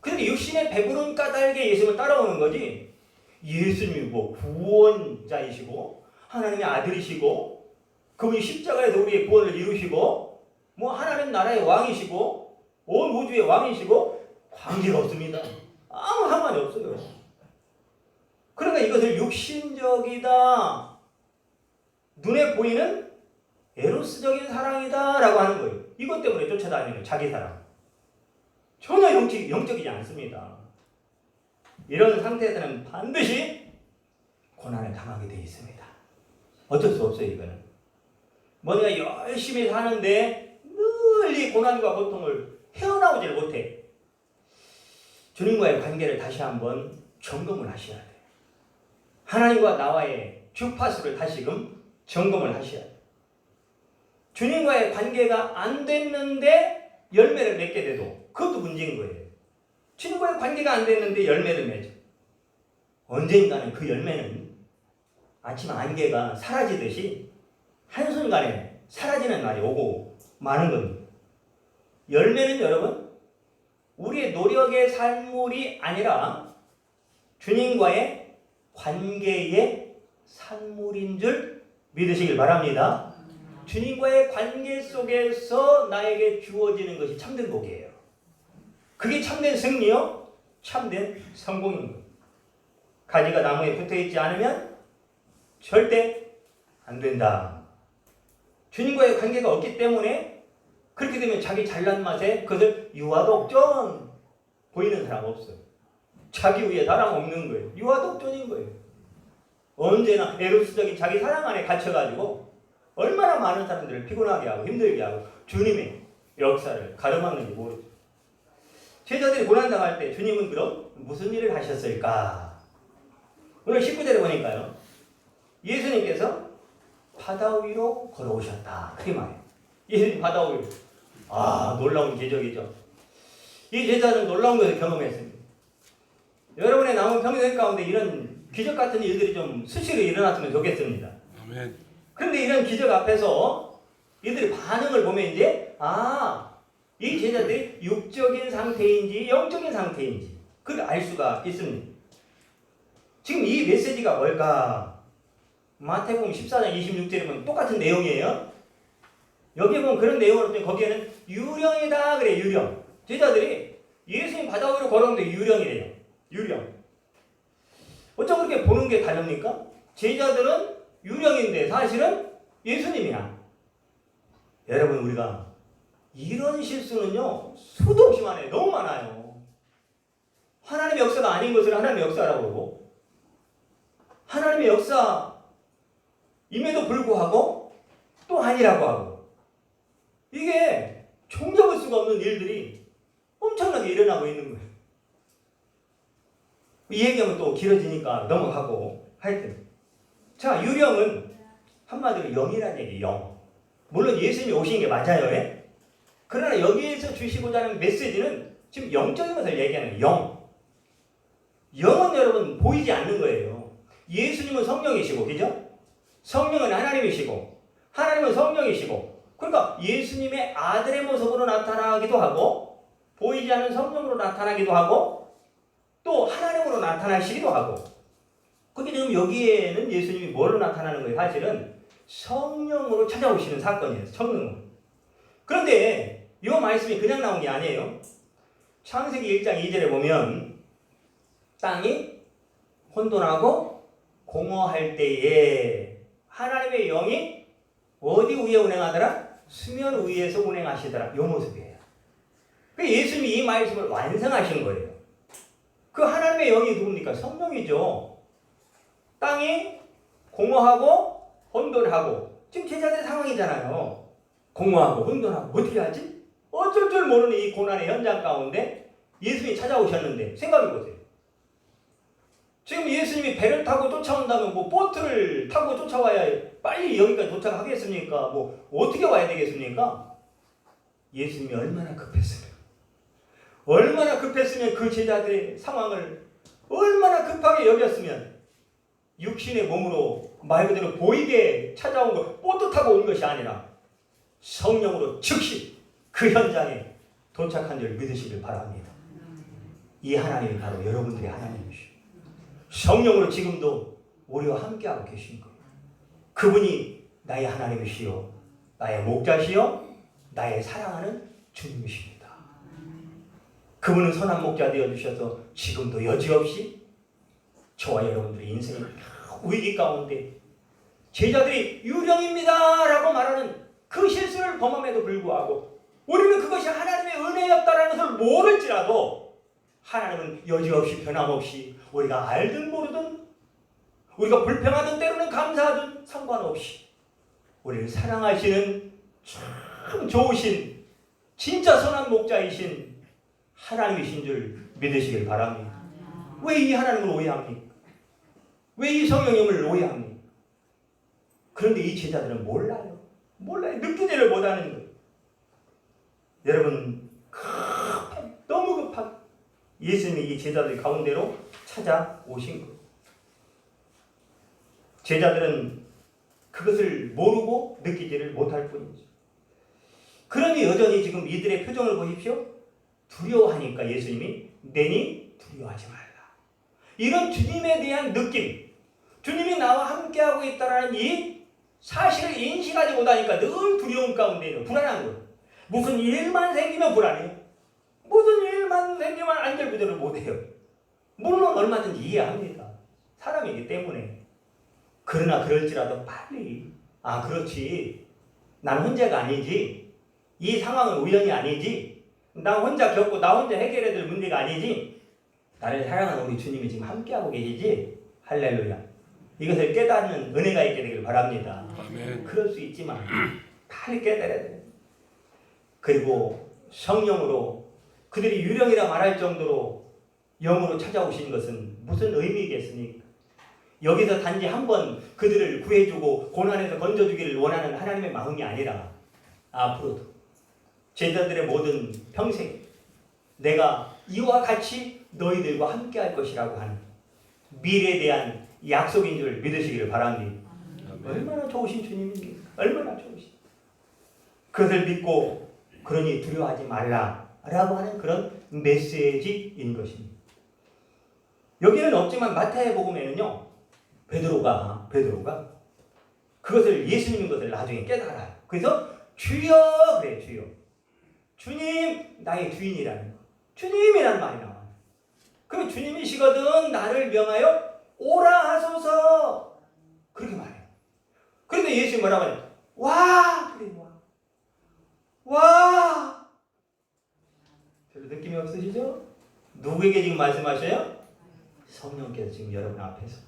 그런데 육신의 배부른 까닭에 예수님을 따라오는 거지. 예수님이 뭐 구원자이시고 하나님의 아들이시고 그분이 십자가에서 우리의 구원을 이루시고 뭐 하나님 나라의 왕이시고 온 우주의 왕이시고 관계가 없습니다. 아무 상관이 없어요. 그러니까 이것을 육신적이다, 눈에 보이는 에로스적인 사랑이다 라고 하는 거예요. 이것 때문에 쫓아다니는 자기 사랑. 전혀 영적이지 않습니다. 이런 상태에서는 반드시 고난을 당하게 되어 있습니다. 어쩔 수 없어요. 이거는 뭔가 열심히 사는데 늘 이 고난과 고통을 헤어나오질 못해. 주님과의 관계를 다시 한번 점검을 하셔야 돼요. 하나님과 나와의 주파수를 다시금 점검을 하셔야 돼요. 주님과의 관계가 안 됐는데 열매를 맺게 돼도 그것도 문제인 거예요. 주님과의 관계가 안 됐는데 열매를 맺어. 언젠가는 그 열매는 아침 안개가 사라지듯이 한순간에 사라지는 날이 오고 마는 겁니다. 열매는 여러분, 우리의 노력의 산물이 아니라 주님과의 관계의 산물인 줄 믿으시길 바랍니다. 주님과의 관계 속에서 나에게 주어지는 것이 참된 복이에요. 그게 참된 승리요, 참된 성공인 거예요. 가지가 나무에 붙어있지 않으면 절대 안 된다. 주님과의 관계가 없기 때문에 그렇게 되면 자기 잘난 맛에 그것을 유아독존 보이는 사람 없어요. 자기 위에 사람 없는 거예요. 유아독존인 거예요. 언제나 에로스적인 자기 사랑 안에 갇혀가지고 얼마나 많은 사람들을 피곤하게 하고 힘들게 하고 주님의 역사를 가로막는지 모르죠. 제자들이 고난당할 때 주님은 그럼 무슨 일을 하셨을까? 오늘 19절에 보니까요. 예수님께서 바다 위로 걸어오셨다. 그게 말이에요. 예수님 바다 위로. 놀라운 기적이죠. 이 제자는 놀라운 것을 경험했습니다. 여러분의 남은 평생 가운데 이런 기적 같은 일들이 좀 수시로 일어났으면 좋겠습니다. 아멘. 그런데 이런 기적 앞에서 이들의 반응을 보면 이제 이 제자들이 육적인 상태인지 영적인 상태인지 그걸 알 수가 있습니다. 지금 이 메시지가 뭘까? 마태복음 14장 26절에 보면 똑같은 내용이에요. 여기에 보면 그런 내용을 없더니 거기에는 유령이다 그래. 유령. 제자들이 예수님 바다 위로 걸어오는데 유령이래요. 유령. 어쩜 그렇게 보는 게 다릅니까? 제자들은 유령인데 사실은 예수님이야. 여러분 우리가 이런 실수는요 수도 없이 많아요. 너무 많아요. 하나님의 역사가 아닌 것을 하나님의 역사라고 그러고 하나님의 역사임에도 불구하고 또 아니라고 하고 이게 종잡을 수가 없는 일들이 엄청나게 일어나고 있는 거예요. 이 얘기하면 또 길어지니까 넘어가고 하여튼 자 유령은 한마디로 영이라는 얘기예요. 영. 물론 예수님이 오신 게 맞아요. 예? 그러나 여기에서 주시고자 하는 메시지는 지금 영적인 것을 얘기하는 거예요. 영은 여러분 보이지 않는 거예요. 예수님은 성령이시고 그죠? 성령은 하나님이시고 하나님은 성령이시고 그러니까 예수님의 아들의 모습으로 나타나기도 하고 보이지 않는 성령으로 나타나기도 하고 또 하나님으로 나타나시기도 하고 그게 지금 여기에는 예수님이 뭘로 나타나는 거예요? 사실은 성령으로 찾아오시는 사건이에요. 성령으로. 그런데 이 말씀이 그냥 나온 게 아니에요. 창세기 1장 2절에 보면 땅이 혼돈하고 공허할 때에 하나님의 영이 어디 위에 운행하더라? 수면 위에서 운행하시더라. 이 모습이에요. 예수님이 이 말씀을 완성하신 거예요. 그 하나님의 영이 누굽니까? 성령이죠. 땅이 공허하고 혼돈하고 지금 제자들의 상황이잖아요. 공허하고 혼돈하고 어떻게 하지? 어쩔 줄 모르는 이 고난의 현장 가운데 예수님이 찾아오셨는데 생각해보세요. 지금 예수님이 배를 타고 쫓아온다면 뭐 보트를 타고 쫓아와야 빨리 여기까지 도착하겠습니까? 뭐 어떻게 와야 되겠습니까? 예수님이 얼마나 급했어요. 얼마나 급했으면 그 제자들의 상황을 얼마나 급하게 여겼으면 육신의 몸으로 말 그대로 보이게 찾아온 것, 보트 타고 온 것이 아니라 성령으로 즉시 그 현장에 도착한 줄 믿으시길 바랍니다. 이 하나님이 바로 여러분들의 하나님이시오. 성령으로 지금도 우리와 함께하고 계신 거예요. 그분이 나의 하나님이시요 나의 목자시요 나의 사랑하는 주님이십니다. 그분은 선한 목자 되어주셔서 지금도 여지없이 저와 여러분들의 인생의 위기 가운데 제자들이 유령입니다 라고 말하는 그 실수를 범함에도 불구하고 우리는 그것이 하나님의 은혜였다라는 것을 모를지라도 하나님은 여지없이 변함없이 우리가 알든 모르든 우리가 불평하든 때로는 감사하든 상관없이 우리를 사랑하시는 참 좋으신 진짜 선한 목자이신 하나님이신 줄 믿으시길 바랍니다. 왜 이 하나님을 오해합니까? 왜 이 성령님을 오해합니까? 그런데 이 제자들은 몰라요. 느끼지를 못하는 거예요. 여러분 너무 급하게 예수님이 이 제자들 가운데로 찾아오신 거예요. 제자들은 그것을 모르고 느끼지를 못할 뿐이죠. 그러니 여전히 지금 이들의 표정을 보십시오. 두려워하니까 예수님이 내니 두려워하지 말라. 이런 주님에 대한 느낌, 주님이 나와 함께하고 있다는 이 사실을 인식하지 못하니까 늘 두려움 가운데 있는 불안한 거예요. 무슨 일만 생기면 불안해요. 무슨 일만 생기면 안절부절을 못해요. 물론 얼마든지 이해합니다. 사람이기 때문에. 그러나 그럴지라도 빨리 그렇지. 난 혼자가 아니지. 이 상황은 우연이 아니지. 나 혼자 겪고 나 혼자 해결해야 될 문제가 아니지. 나를 사랑하는 우리 주님이 지금 함께하고 계시지. 할렐루야. 이것을 깨닫는 은혜가 있게 되길 바랍니다. 아멘. 그럴 수 있지만 빨리 깨달아야 돼요. 그리고 성령으로 그들이 유령이라 말할 정도로 영으로 찾아오신 것은 무슨 의미겠습니까? 여기서 단지 한 번 그들을 구해주고 고난에서 건져주기를 원하는 하나님의 마음이 아니라 앞으로도 제자들의 모든 평생 내가 이와 같이 너희들과 함께 할 것이라고 하는 미래에 대한 약속인 줄 믿으시기를 바랍니다. 얼마나 좋으신 주님입니까? 얼마나 좋으신. 그것을 믿고 그러니 두려워하지 말라라고 하는 그런 메시지인 것입니다. 여기는 없지만 마태의 복음에는요. 베드로가 그것을 예수님인 것을 나중에 깨달아요. 그래서 주여 그래 주여. 주님 나의 주인이라는 거. 주님이라는 말이 나와요. 그럼 주님이시거든 나를 명하여 오라 하소서. 그렇게 말해요. 그런데 예수님 뭐라고 해요? 와! 그래 와. 와! 별로 느낌이 없으시죠? 누구에게 지금 말씀하셔요? 성령께서 지금 여러분 앞에서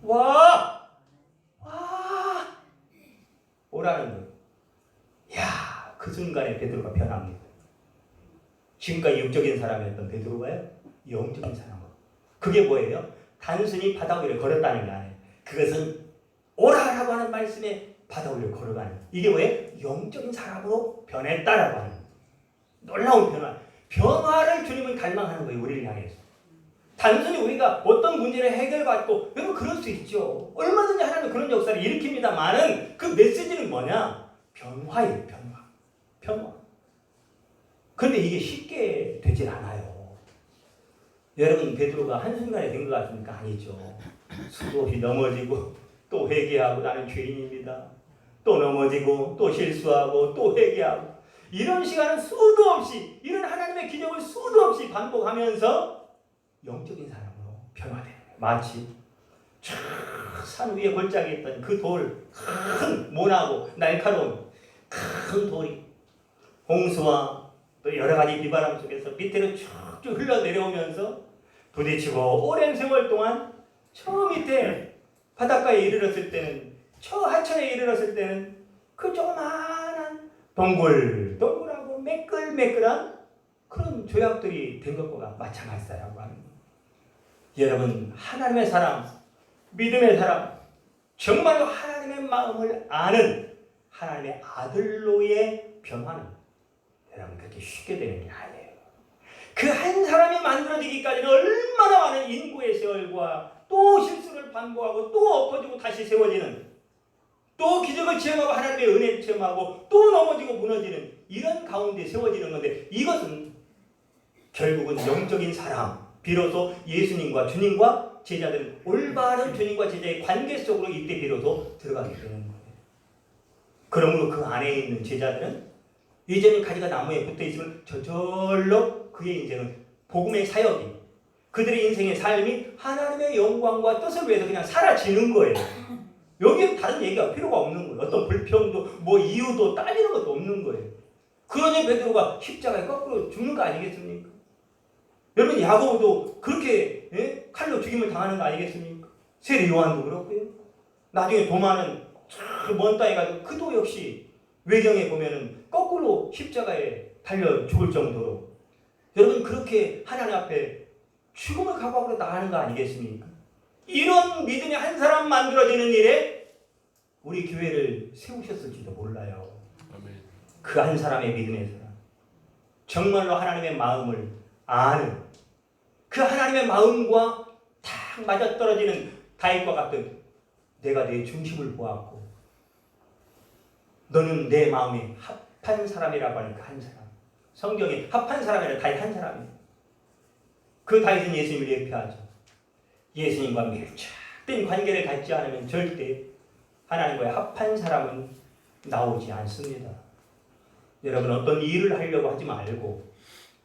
와! 오라는 거예요. 야, 그 순간에 베드로가 변합니다. 지금까지 육적인 사람이었던 베드로가요, 영적인 사람으로. 그게 뭐예요? 단순히 바다 위를 걸었다는 게 아니에요. 그것은 오라라고 하는 말씀에 바다 위를 걸어가는. 이게 뭐예요? 영적인 사람으로 변했다라고 하는. 놀라운 변화. 변화를 주님은 갈망하는 거예요. 우리를 향해서. 단순히 우리가 어떤 문제를 해결받고 여러분 그럴 수 있죠. 얼마든지 하나님은 그런 역사를 일으킵니다만은 그 메시지는 뭐냐? 변화예요. 변화. 그런데 이게 쉽게 되질 않아요. 여러분 베드로가 한순간에 된 것 같습니까? 아니죠. 수도 없이 넘어지고 또 회개하고 나는 죄인입니다. 또 넘어지고 또 실수하고 또 회개하고 이런 시간은 수도 없이 이런 하나님의 기적을 수도 없이 반복하면서 영적인 사람으로 변화되는 거예요. 마치 산 위에 골짜기에 있던 그 돌, 큰 모나고 날카로운 큰 돌이 홍수와 또 여러 가지 비바람 속에서 밑으로 쭉쭉 흘러내려오면서 부딪히고 오랜 세월 동안 저 밑에 바닷가에 이르렀을 때는 저 하천에 이르렀을 때는 그 조그마한 동글동글하고 매끌매끌한 그런 조약들이 된 것과 마찬가지라고 하는 거예요. 여러분 하나님의 사람, 믿음의 사람, 정말로 하나님의 마음을 아는 하나님의 아들로의 변화는 여러분 그렇게 쉽게 되는 게 아니에요. 그 한 사람이 만들어지기까지는 얼마나 많은 인고의 세월과 또 실수를 반복하고 또 엎어지고 다시 세워지는 또 기적을 체험하고 하나님의 은혜를 체험하고 또 넘어지고 무너지는 이런 가운데 세워지는 건데 이것은 결국은 영적인 사람 비로소 예수님과 주님과 제자들은 올바른 주님과 제자의 관계 속으로 이때 비로소 들어가게 되는 거예요. 그러므로 그 안에 있는 제자들은 이제는 가지가 나무에 붙어있으면 저절로 그의 인생은 복음의 사역이 그들의 인생의 삶이 하나님의 영광과 뜻을 위해서 그냥 사라지는 거예요. 여기에 다른 얘기가 필요가 없는 거예요. 어떤 불평도 뭐 이유도 따지는 것도 없는 거예요. 그러니 베드로가 십자가에 거꾸로 죽는 거 아니겠습니까? 여러분 야고보도 그렇게 칼로 죽임을 당하는 거 아니겠습니까? 세례 요한도 그렇고요. 나중에 도마는 먼 땅에 가도 그도 역시 외경에 보면은 거꾸로 십자가에 달려 죽을 정도로 여러분 그렇게 하나님 앞에 죽음을 각오하고 나가는 거 아니겠습니까? 이런 믿음이 한 사람 만들어지는 일에 우리 교회를 세우셨을지도 몰라요. 그 한 사람의 믿음의 사람, 정말로 하나님의 마음을 아는 그 하나님의 마음과 딱 맞아떨어지는 다윗과 같은 내가 내 중심을 보았고 너는 내 마음에 합한 사람이라고 하는 그 한 사람. 성경에 합한 사람이라 다윗 한 사람이에요. 그 다윗은 예수님을 예표하죠. 예수님과 밀착된 관계를 갖지 않으면 절대 하나님과의 합한 사람은 나오지 않습니다. 여러분, 어떤 일을 하려고 하지 말고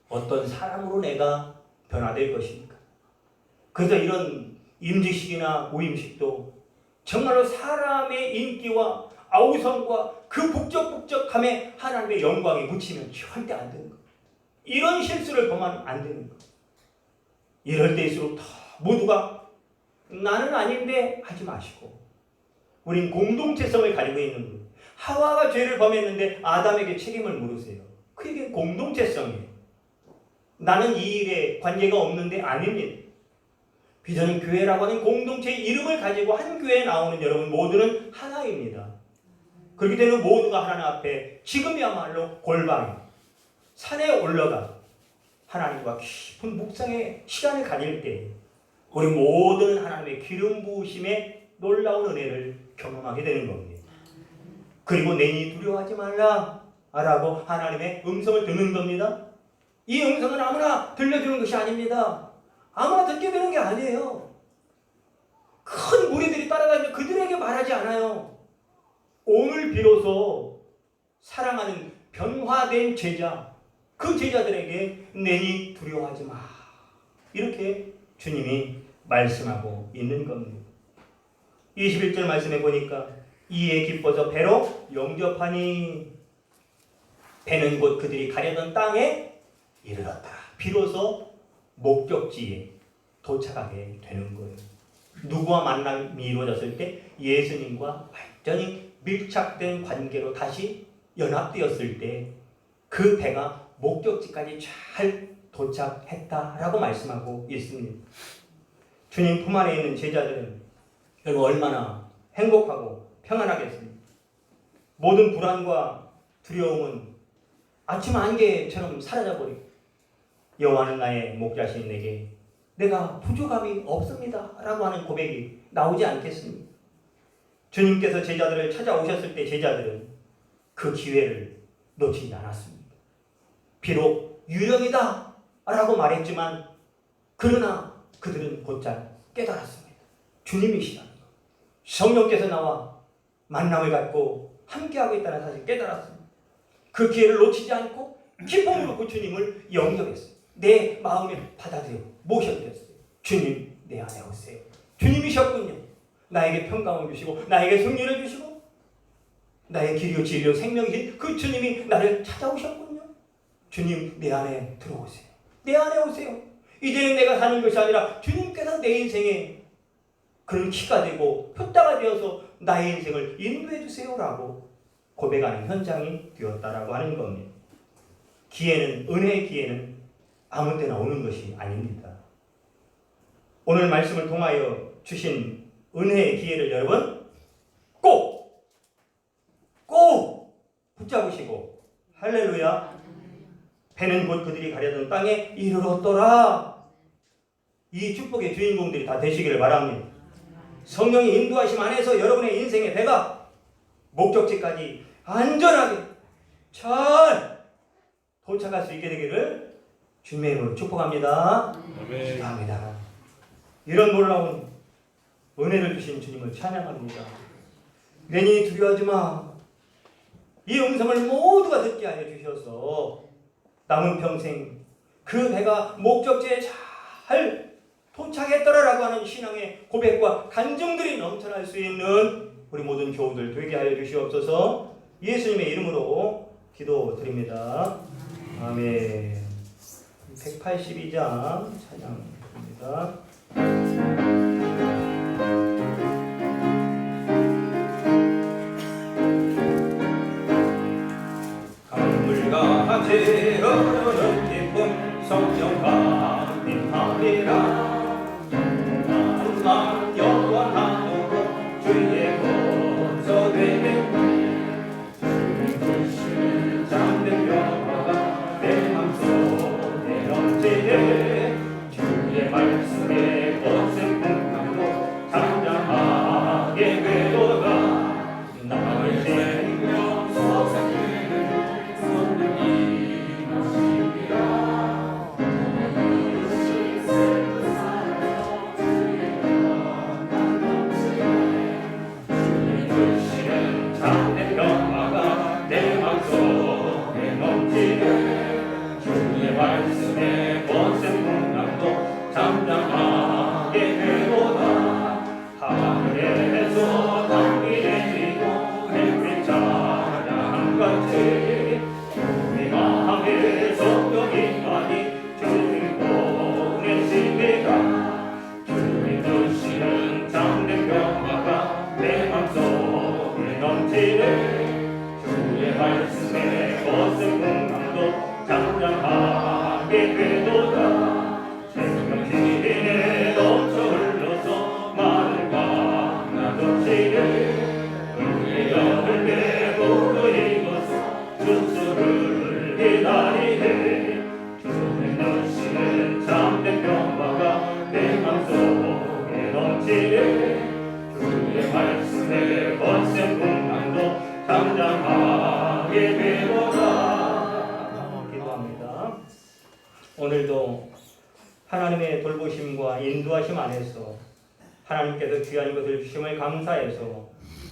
어떤 사람으로 내가 변화될 것입니까? 그래서 이런 임직식이나 고임식도 정말로 사람의 인기와 아우성과 그 북적북적함에 하나님의 영광이 묻히면 절대 안 되는 거예요. 이런 실수를 범하면 안 되는 거예요. 이럴 때일수록 더 모두가 나는 아닌데 하지 마시고, 우린 공동체성을 가지고 있는 거예요. 하와가 죄를 범했는데 아담에게 책임을 물으세요. 그게 공동체성이에요. 나는 이 일에 관계가 없는데 아닙니다. 비전 교회라고 하는 공동체의 이름을 가지고 한 교회에 나오는 여러분 모두는 하나입니다. 그렇기 때문에 모두가 하나님 앞에 지금이야말로 골방에 산에 올라가 하나님과 깊은 묵상의 시간을 가질 때 우리 모두는 하나님의 기름 부으심의 놀라운 은혜를 경험하게 되는 겁니다. 그리고 내니 두려워하지 말라 라고 하나님의 음성을 듣는 겁니다. 이 음성은 아무나 들려주는 것이 아닙니다. 아무나 듣게 되는 게 아니에요. 큰 무리들이 따라다니며 그들에게 말하지 않아요. 오늘 비로소 사랑하는 변화된 제자, 그 제자들에게 내니 두려워하지 마, 이렇게 주님이 말씀하고 있는 겁니다. 21절 말씀해 보니까 이에 기뻐서 배로 영접하니, 배는 곧 그들이 가려던 땅에 이르렀다. 비로소 목적지에 도착하게 되는 거예요. 누구와 만남이 이루어졌을 때? 예수님과 완전히 밀착된 관계로 다시 연합되었을 때 그 배가 목적지까지 잘 도착했다라고 말씀하고 있습니다. 주님 품 안에 있는 제자들은 여러분 얼마나 행복하고 평안하겠습니까? 모든 불안과 두려움은 아침 안개처럼 사라져버리고, 여호와는 나의 목자신 내게 내가 부족함이 없습니다 라고 하는 고백이 나오지 않겠습니까? 주님께서 제자들을 찾아오셨을 때 제자들은 그 기회를 놓치지 않았습니다. 비록 유령이다 라고 말했지만 그러나 그들은 곧잘 깨달았습니다. 주님이시라는 것, 성령께서 나와 만남을 갖고 함께하고 있다는 사실을 깨달았습니다. 그 기회를 놓치지 않고 기쁨으로 그 주님을 영접했어요. 내 마음에 받아들여 모셔드렸어요. 주님 내 안에 오세요. 주님이셨군요. 나에게 평강을 주시고 나에게 승리를 주시고 나의 길이요 진리요 생명이신 그 주님이 나를 찾아오셨군요. 주님 내 안에 들어오세요. 내 안에 오세요. 이제는 내가 사는 것이 아니라 주님께서 내 인생에 그런 키가 되고 표다가 되어서 나의 인생을 인도해 주세요라고 고백하는 현장이 되었다라고 하는 겁니다. 기회는, 은혜의 기회는 아무 때나 오는 것이 아닙니다. 오늘 말씀을 통하여 주신 은혜의 기회를 여러분 꼭 붙잡으시고, 할렐루야, 배는 곧 그들이 가려던 땅에 이르렀더라. 이 축복의 주인공들이 다 되시기를 바랍니다. 성령의 인도하심 안에서 여러분의 인생의 배가 목적지까지 안전하게 잘 도착할 수 있게 되기를 주님의 이름으로 축복합니다. 아멘. 기도합니다. 이런 놀라운 은혜를 주신 주님을 찬양합니다. 내니 두려워하지 마. 이 음성을 모두가 듣게 하여 주셔서 남은 평생 그 배가 목적지에 잘 도착했더라라고 하는 신앙의 고백과 간증들이 넘쳐날 수 있는 우리 모든 교우들 되게 하여 주시옵소서. 예수님의 이름으로 기도드립니다. 아멘. 182장 찬양입니다. 강물같이 흐르는 기쁨 성령과 임함이라. 나 영원하도록 주의 권소되네. 주님 잠든 영화가 내 맘속에 넘치네. 주의 말씀에 거센 공감으로 잠잠하게 되도다. 나의 생명 소생되는 성령이 나십니다. 기다리네 주님 주시는 참된 평화가 내 맘속에 넘치네 주의 말씀에 거센 공강도 잠잠하게 되도다. 기도합니다. 오늘도 하나님의 돌보심과 인도하심 안에서 하나님께서 귀한 것을 주심을 감사해서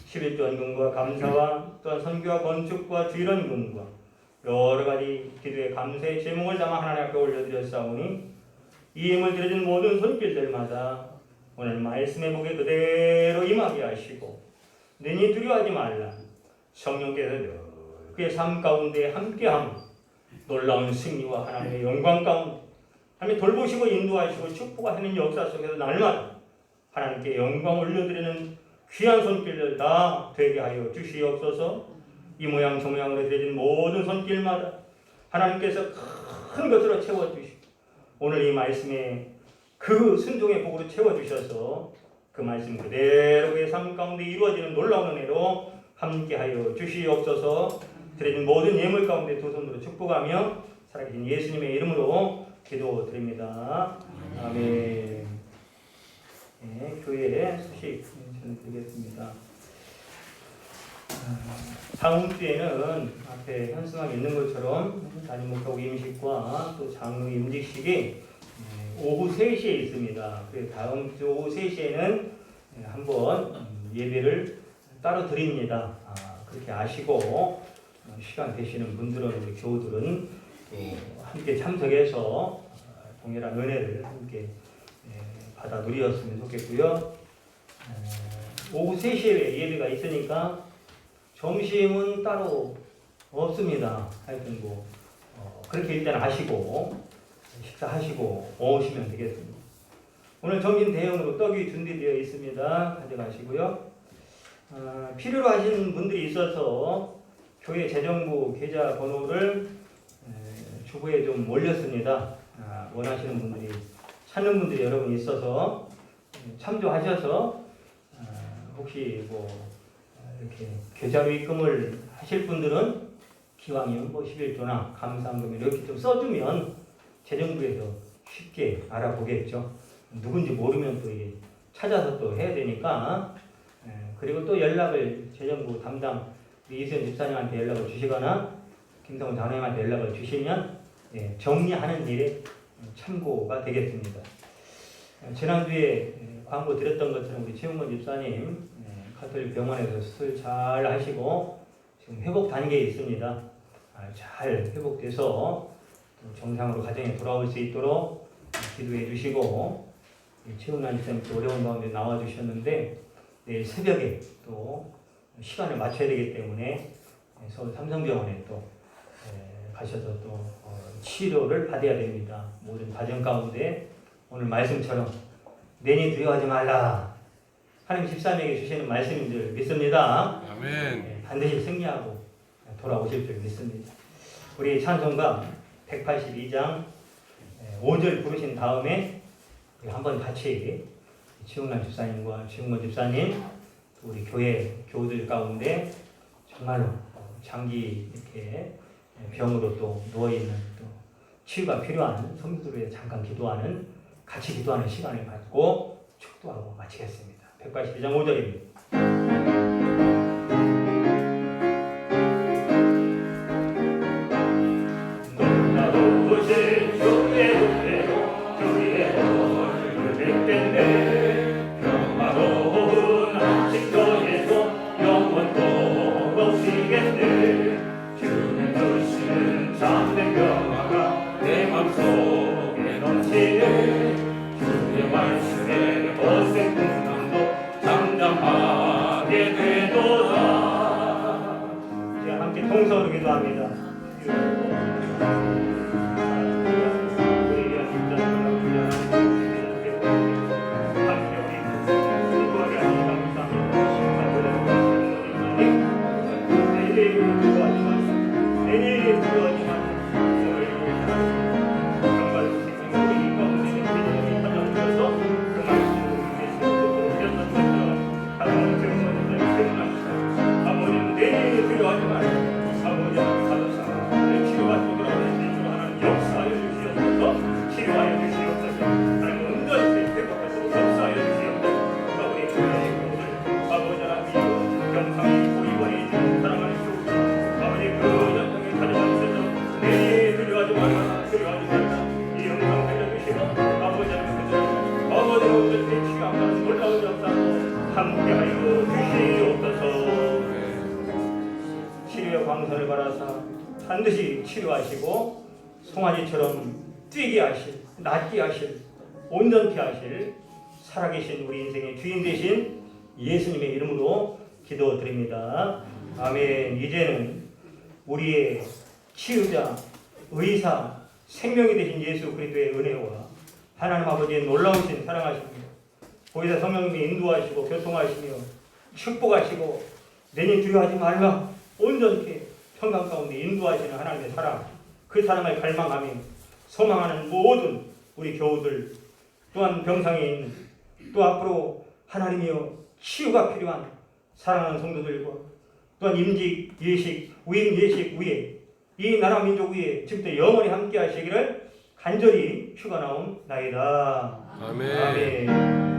11조 헌금과 감사와 또한 선교와 건축과 주일헌금과 여러 가지 기도의 감사의 제목을 담아 하나님 앞에 올려드렸사오니 이 힘을 드려진 모든 손길들마다 오늘 말씀의 복에 그대로 임하게 하시고 능히 두려워하지 말라. 성령께서 늘 그의 삶 가운데 함께함 놀라운 승리와 하나님의 영광 가운데 하나님의 돌보시고 인도하시고 축복하시는 역사 속에서 날마다 하나님께 영광 올려드리는 귀한 손길들 다 되게 하여 주시옵소서. 이 모양 저 모양으로 드려진 모든 손길마다 하나님께서 큰 것으로 채워주시고 오늘 이 말씀에 그 순종의 복으로 채워주셔서 그 말씀 그대로 그의 삶 가운데 이루어지는 놀라운 은혜로 함께하여 주시옵소서. 드려진 모든 예물 가운데 두 손으로 축복하며 살아계신 예수님의 이름으로 기도드립니다. 아멘. 네, 교회 소식 전해드리겠습니다. 다음 주에는 앞에 현수막에 있는 것처럼 담임 목사고 임식과 또 장로 임직식이 오후 3시에 있습니다. 그래서 다음 주 오후 3시에는 한번 예배를 따로 드립니다. 그렇게 아시고 시간 되시는 분들은 우리 교우들은 함께 참석해서 동일한 은혜를 함께 받아 누리었으면 좋겠고요. 오후 3시에 예배가 있으니까 점심은 따로 없습니다. 하여튼 뭐 그렇게 일단 하시고 식사하시고 오시면 되겠습니다. 오늘 점심 대용으로 떡이 준비되어 있습니다. 가져가시고요. 필요로 하시는 분들이 있어서 교회 재정부 계좌 번호를 주부에 좀 올렸습니다. 원하시는 분들이 찾는 분들이 여러 분 있어서 참조하셔서 혹시 뭐 이렇게 계좌로 입금을 하실 분들은 기왕이면 뭐 11조나 감사한금 이렇게 좀 써주면 재정부에서 쉽게 알아보겠죠. 누군지 모르면 또 찾아서 또 해야 되니까. 그리고 또 연락을 재정부 담당 이수연 집사님한테 연락을 주시거나 김성훈 장로님한테 연락을 주시면 정리하는 일에 참고가 되겠습니다. 지난주에 광고 드렸던 것처럼 우리 최웅건 집사님 가톨릭 병원에서 수술 잘 하시고 지금 회복 단계에 있습니다. 잘 회복돼서 정상으로 가정에 돌아올 수 있도록 기도해 주시고 최웅건 집사님도 어려운 가운데 나와 주셨는데 내일 새벽에 또 시간을 맞춰야 되기 때문에 서울 삼성병원에 또 가셔서 또 치료를 받아야 됩니다. 모든 과정 가운데 오늘 말씀처럼 내니 두려워하지 말라. 하나님 집사님에게 주시는 말씀인 줄 믿습니다. 아멘. 반드시 승리하고 돌아오실 줄 믿습니다. 우리 찬송가 182장 5절 부르신 다음에 우리 한번 같이 최웅란 집사님과 최웅건 집사님 또 우리 교회 교우들 가운데 정말로 장기 이렇게 병으로 또 누워있는 또 치유가 필요한 성도들을 위해 잠깐 기도하는 같이 기도하는 시간을 갖고 축도하고 마치겠습니다. 182장 5절입니다. 통성으로 기도합니다. 아버님 내일 필요하지만 아버지 가서 치료가 되도록 반드시 치료하시고 송아지처럼 뛰게 하실, 낫게 하실, 온전케 하실 살아계신 우리 인생의 주인 되신 예수님의 이름으로 기도드립니다. 아멘. 이제는 우리의 치유자, 의사, 생명이 되신 예수 그리스도의 은혜와 하나님 아버지의 놀라우신 사랑하심이 보혜사 성령님이 인도하시고 교통하시며 축복하시고 내님 두려워하지 말라 온전케 평강 가운데 인도하시는 하나님의 사랑, 그 사랑을 갈망하며 소망하는 모든 우리 교우들, 또한 병상에 있는, 또 앞으로 하나님이여 치유가 필요한 사랑하는 성도들과 또한 임직 예식, 위임 예식 위에 이 나라 민족 위에 지금부터 영원히 함께 하시기를 간절히 휴가 나옵나이다. 아멘. 아멘.